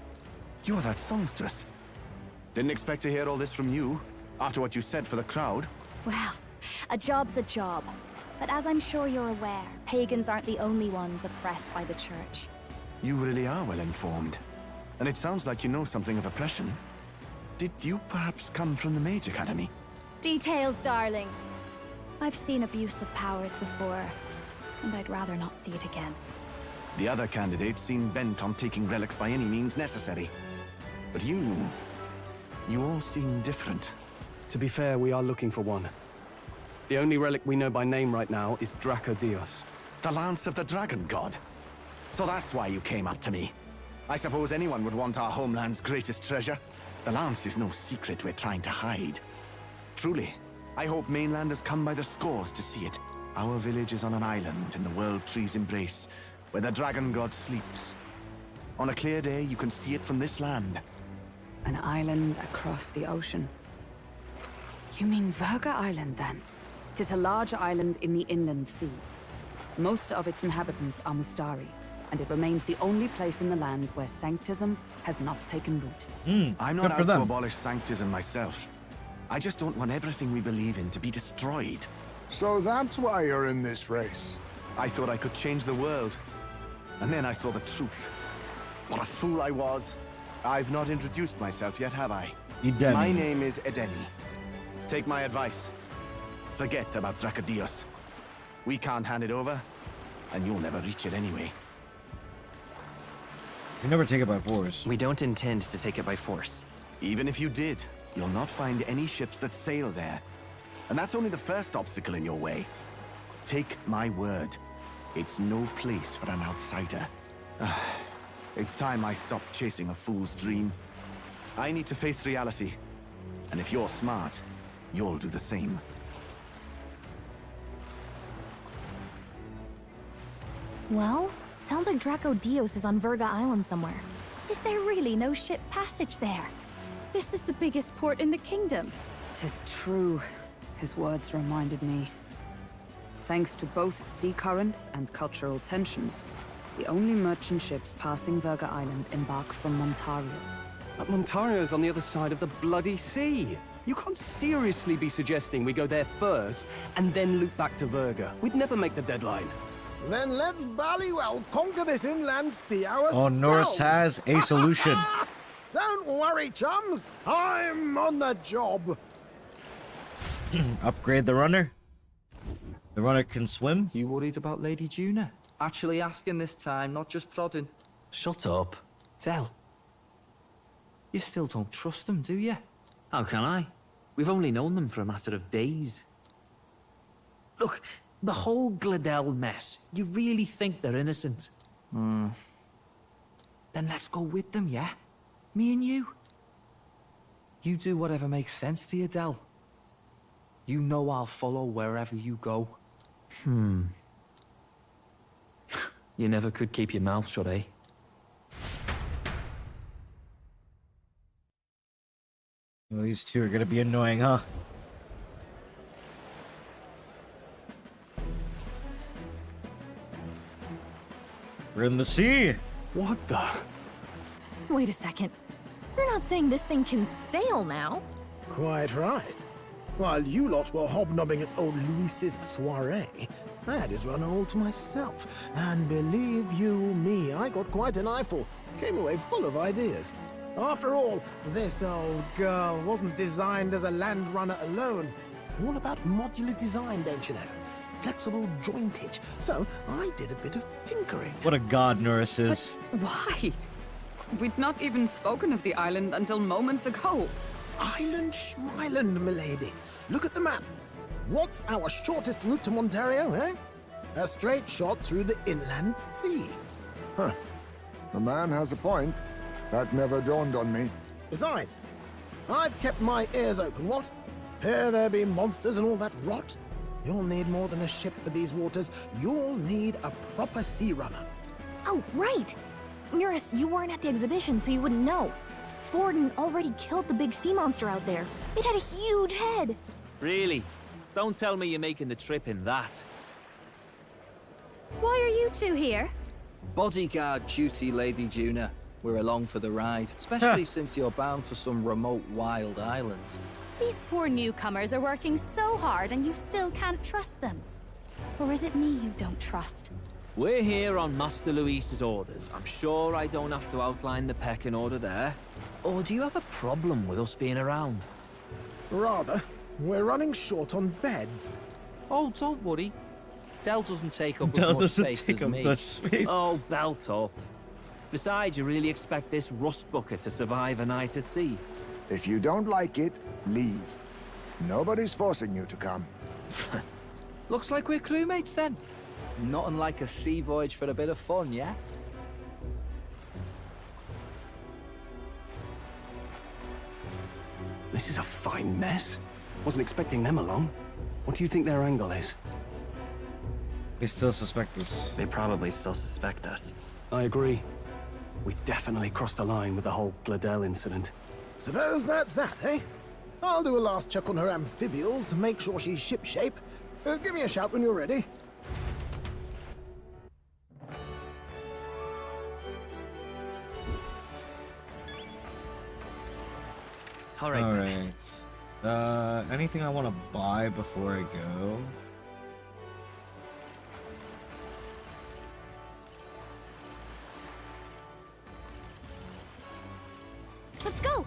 You're that songstress. Didn't expect to hear all this from you, after what you said for the crowd. Well, a job's a job. But as I'm sure you're aware, pagans aren't the only ones oppressed by the church. You really are well informed. And it sounds like you know something of oppression. Did you perhaps come from the Mage Academy? Details, darling. I've seen abuse of powers before, and I'd rather not see it again. The other candidates seem bent on taking relics by any means necessary. But you all seem different. To be fair, we are looking for one. The only relic we know by name right now is Draco Dios. The Lance of the Dragon God. So that's why you came up to me. I suppose anyone would want our homeland's greatest treasure. The Lance is no secret we're trying to hide. Truly, I hope mainlanders come by the scores to see it. Our village is on an island in the World Tree's embrace, where the Dragon God sleeps. On a clear day, you can see it from this land. An island across the ocean. You mean Verga Island, then? 'Tis a large island in the inland sea. Most of its inhabitants are Mustari, and it remains the only place in the land where sanctism has not taken root. I'm not out to abolish sanctism myself. I just don't want everything we believe in to be destroyed. So that's why you're in this race. I thought I could change the world. And then I saw the truth. What a fool I was. I've not introduced myself yet, have I? Edeni. My name is Edeni. Take my advice. Forget about Dracodios. We can't hand it over, and you'll never reach it anyway. You never take it by force. We don't intend to take it by force. Even if you did, you'll not find any ships that sail there. And that's only the first obstacle in your way. Take my word. It's no place for an outsider. It's time I stopped chasing a fool's dream. I need to face reality. And if you're smart, you'll do the same. Well, sounds like Dracodios is on Verga Island somewhere. Is there really no ship passage there? This is the biggest port in the kingdom. 'Tis true. His words reminded me. Thanks to both sea currents and cultural tensions, the only merchant ships passing Verga Island embark from Montario. But Montario's on the other side of the bloody sea. You can't seriously be suggesting we go there first and then loop back to Verga. We'd never make the deadline. Then let's ballywell conquer this inland sea ourselves. Oh, Norris has a solution. Don't worry, chums. I'm on the job. Upgrade the runner. The runner can swim. You worried about Lady Juna? Actually asking this time, not just prodding. Shut up. Tell. You still don't trust them, do you? How can I? We've only known them for a matter of days. Look, the whole Gladel mess, you really think they're innocent? Then let's go with them, yeah? Me and you. You do whatever makes sense to you, Del. You know I'll follow wherever you go. You never could keep your mouth shut, eh? Well, these two are gonna be annoying, huh? We're in the sea! What the? Wait a second. You're not saying this thing can sail now? Quite right. While you lot were hobnobbing at old Luis's soiree, I had his runner all to myself. And believe you me, I got quite an eyeful. Came away full of ideas. After all, this old girl wasn't designed as a land runner alone. All about modular design, don't you know? Flexible jointage. So I did a bit of tinkering. What a god Norris is. Why? We'd not even spoken of the island until moments ago. Island Schmeiland, milady. Look at the map. What's our shortest route to Montario, eh? A straight shot through the inland sea. Huh. The man has a point. That never dawned on me. Besides, I've kept my ears open, what? Here there be monsters and all that rot. You'll need more than a ship for these waters. You'll need a proper sea runner. Oh, right! Nuris, you weren't at the exhibition, so you wouldn't know. Forden already killed the big sea monster out there. It had a huge head. Really? Don't tell me you're making the trip in that. Why are you two here? Bodyguard duty, Lady Juna. We're along for the ride, especially since you're bound for some remote wild island. These poor newcomers are working so hard and you still can't trust them. Or is it me you don't trust? We're here on Master Luis's orders. I'm sure I don't have to outline the pecking order there. Or do you have a problem with us being around? Rather, we're running short on beds. Oh, don't worry. Del doesn't take up Del as much doesn't space take as up me. much space. Oh, belt up. Besides, you really expect this rust bucket to survive a night at sea? If you don't like it, leave. Nobody's forcing you to come. Looks like we're crewmates then. Not unlike a sea voyage for a bit of fun, yeah? This is a fine mess. Wasn't expecting them along. What do you think their angle is? They still suspect us. They probably still suspect us. I agree. We definitely crossed a line with the whole Gladell incident. Suppose that's that, eh? I'll do a last check on her amphibials, make sure she's shipshape. Give me a shout when you're ready. All right. Alright. Anything I want to buy before I go? Let's go.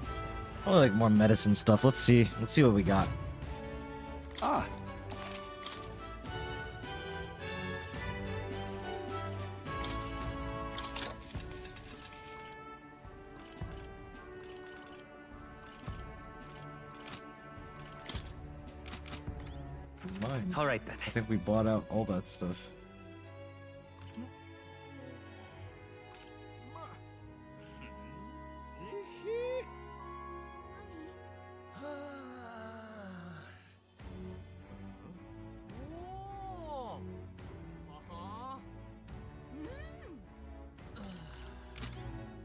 Oh, like more medicine stuff. Let's see what we got. Ah. Mine. All right then. I think we bought out all that stuff.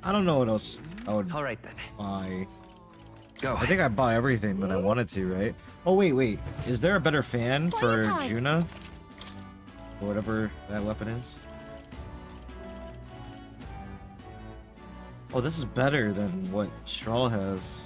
I don't know what else I would All right then. buy. Go. I think I bought everything that I wanted to, right? Oh wait. Is there a better fan for Juna? Or whatever that weapon is? Oh, this is better than what Strahl has.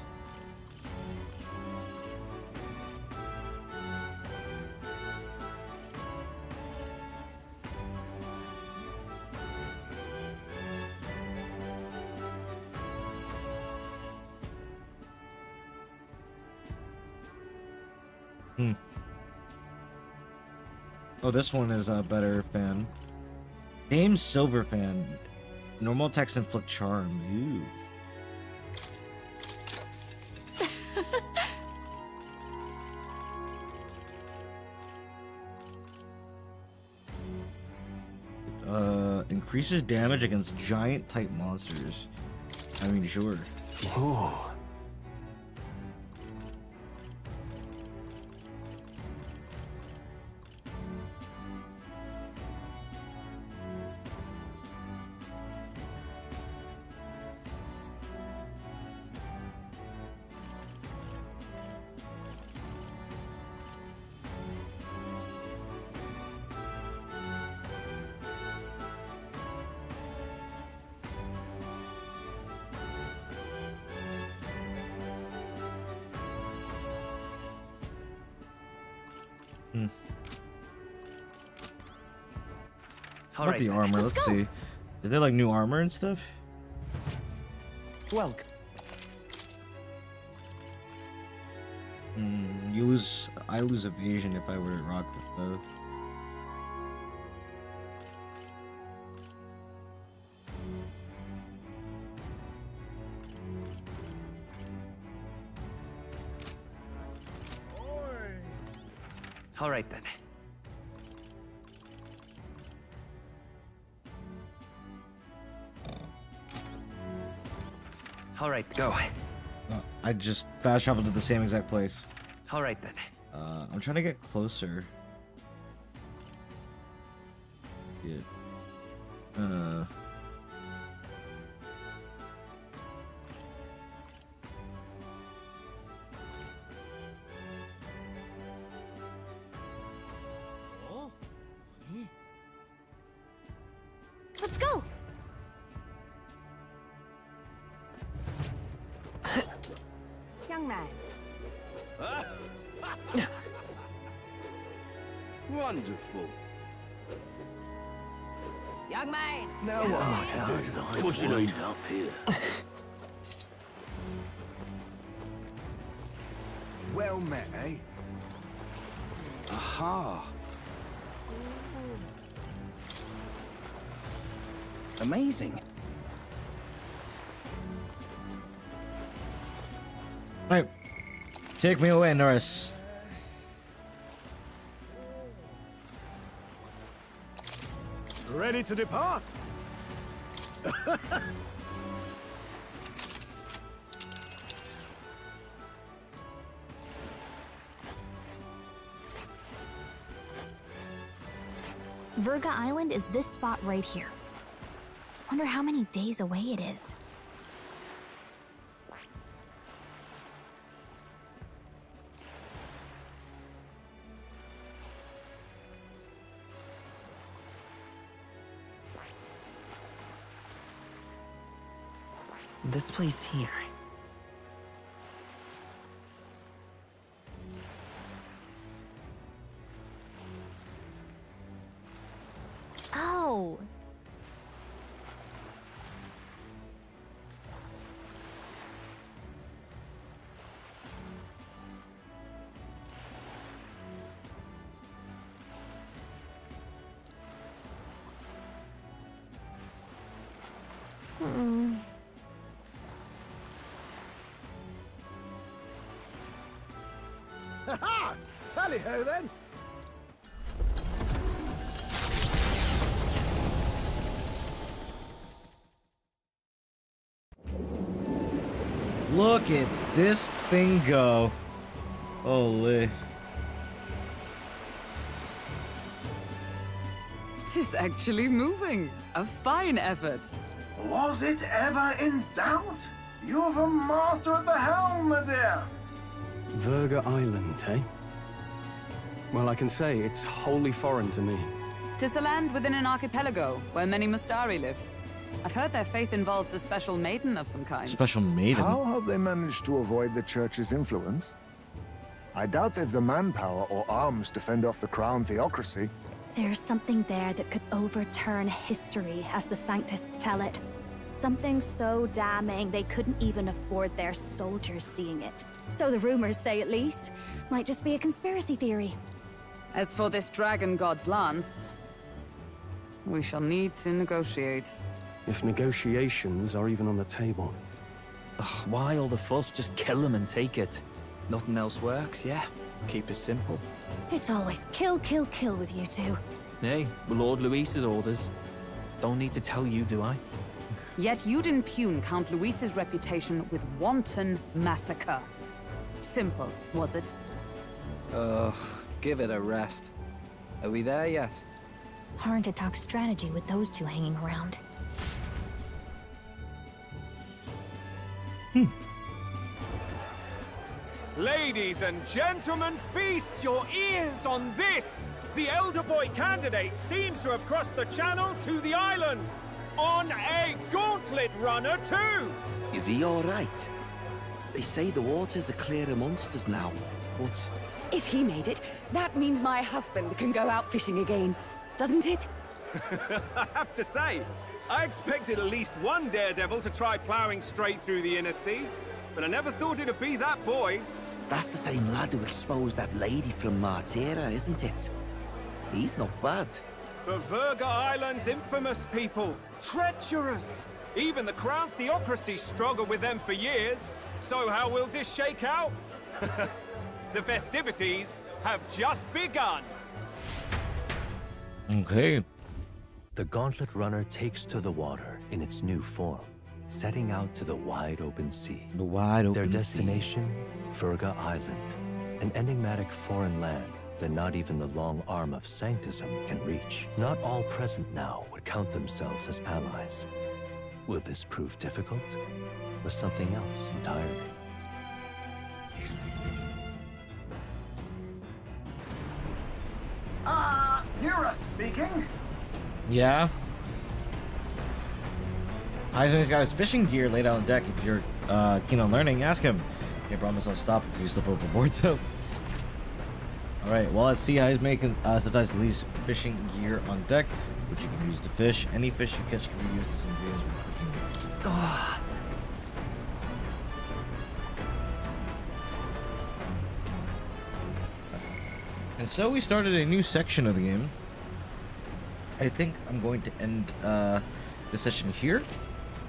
Oh, this one is a better fan. Name Silver Fan. Normal attacks inflict charm. Ooh. Increases damage against giant type monsters. I mean, sure. Oh. How about the armor? Let's see. Is there like new armor and stuff? Well. I lose evasion if I were to rock with both. All right then. All right, go. I just fast traveled to the same exact place. All right then. I'm trying to get closer. Get. Let's go. Young man. Wonderful. Young man. Now what am I to do tonight? What you need up here? Well met, eh? Aha. Amazing. Right. Take me away, Norris. Ready to depart? Virga Island is this spot right here. Wonder how many days away it is. This place here. Oh. Hmm. Ha-ha! Tally-ho, then! Look at this thing go. Holy. Tis actually moving. A fine effort. Was it ever in doubt? You're the master at the helm, my dear. Verga Island, eh? Well, I can say it's wholly foreign to me. Tis a land within an archipelago where many Mustari live. I've heard their faith involves a special maiden of some kind. Special maiden? How have they managed to avoid the church's influence? I doubt they've the manpower or arms to fend off the crown theocracy. There's something there that could overturn history, as the Sanctists tell it. Something so damning they couldn't even afford their soldiers seeing it. So the rumors say, at least. Might just be a conspiracy theory. As for this dragon god's lance, we shall need to negotiate. If negotiations are even on the table. Ugh, why all the fuss? Just kill them and take it. Nothing else works, yeah? Keep it simple. It's always kill, kill, kill with you two. Hey, Lord Luis's orders. Don't need to tell you, do I? Yet you'd impugn Count Luis's reputation with wanton massacre. Simple, was it? Ugh, give it a rest. Are we there yet? Hard to talk strategy with those two hanging around. Ladies and gentlemen, feast your ears on this! The elder boy candidate seems to have crossed the channel to the island! On a gauntlet runner, too! Is he all right? They say the waters are clear amongst us now, but... If he made it, that means my husband can go out fishing again, doesn't it? I have to say, I expected at least one daredevil to try plowing straight through the inner sea, but I never thought it'd be that boy. That's the same lad who exposed that lady from Martira, isn't it? He's not bad. But Verga Island's infamous people. Treacherous! Even the Crown Theocracy struggled with them for years. So how will this shake out? The festivities have just begun. Okay. The Gauntlet Runner takes to the water in its new form, setting out to the wide open sea. The wide open sea. Their destination, Verga Island, an enigmatic foreign land that not even the long arm of Sanctism can reach. Not all present now would count themselves as allies. Will this prove difficult, or something else entirely? Nura speaking. Yeah. Heisman's got his fishing gear laid out on deck. If you're keen on learning, ask him. I promise I'll stop if you slip overboard, though. Alright, well, let's see. Heisman can sometimes leaves fishing gear on deck, which you can use to fish. Any fish you catch can be used as ingredients for cooking. And so we started a new section of the game. I think I'm going to end the session here.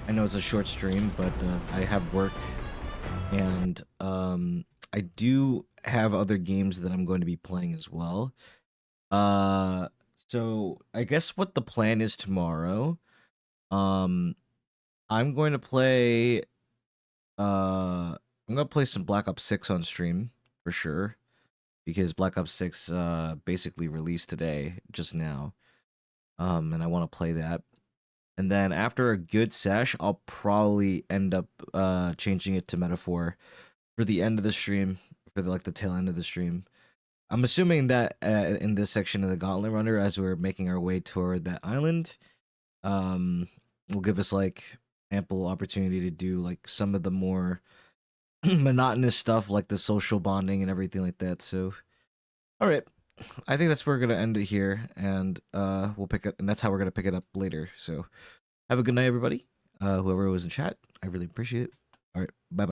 I know it's a short stream, but I have work, and I do have other games that I'm going to be playing as well. So I guess what the plan is tomorrow, I'm going to play some Black Ops 6 on stream for sure, because Black Ops 6 basically released today, just now. And I want to play that. And then after a good sesh, I'll probably end up changing it to metaphor for the end of the stream, for the tail end of the stream. I'm assuming that in this section of the Gauntlet Runner, as we're making our way toward that island, will give us like ample opportunity to do like some of the more monotonous stuff, like the social bonding and everything like that. So, all right, I think that's where we're gonna end it here, and we'll pick it, and that's how we're gonna pick it up later. So, have a good night, everybody. Whoever was in chat, I really appreciate it. All right, bye bye.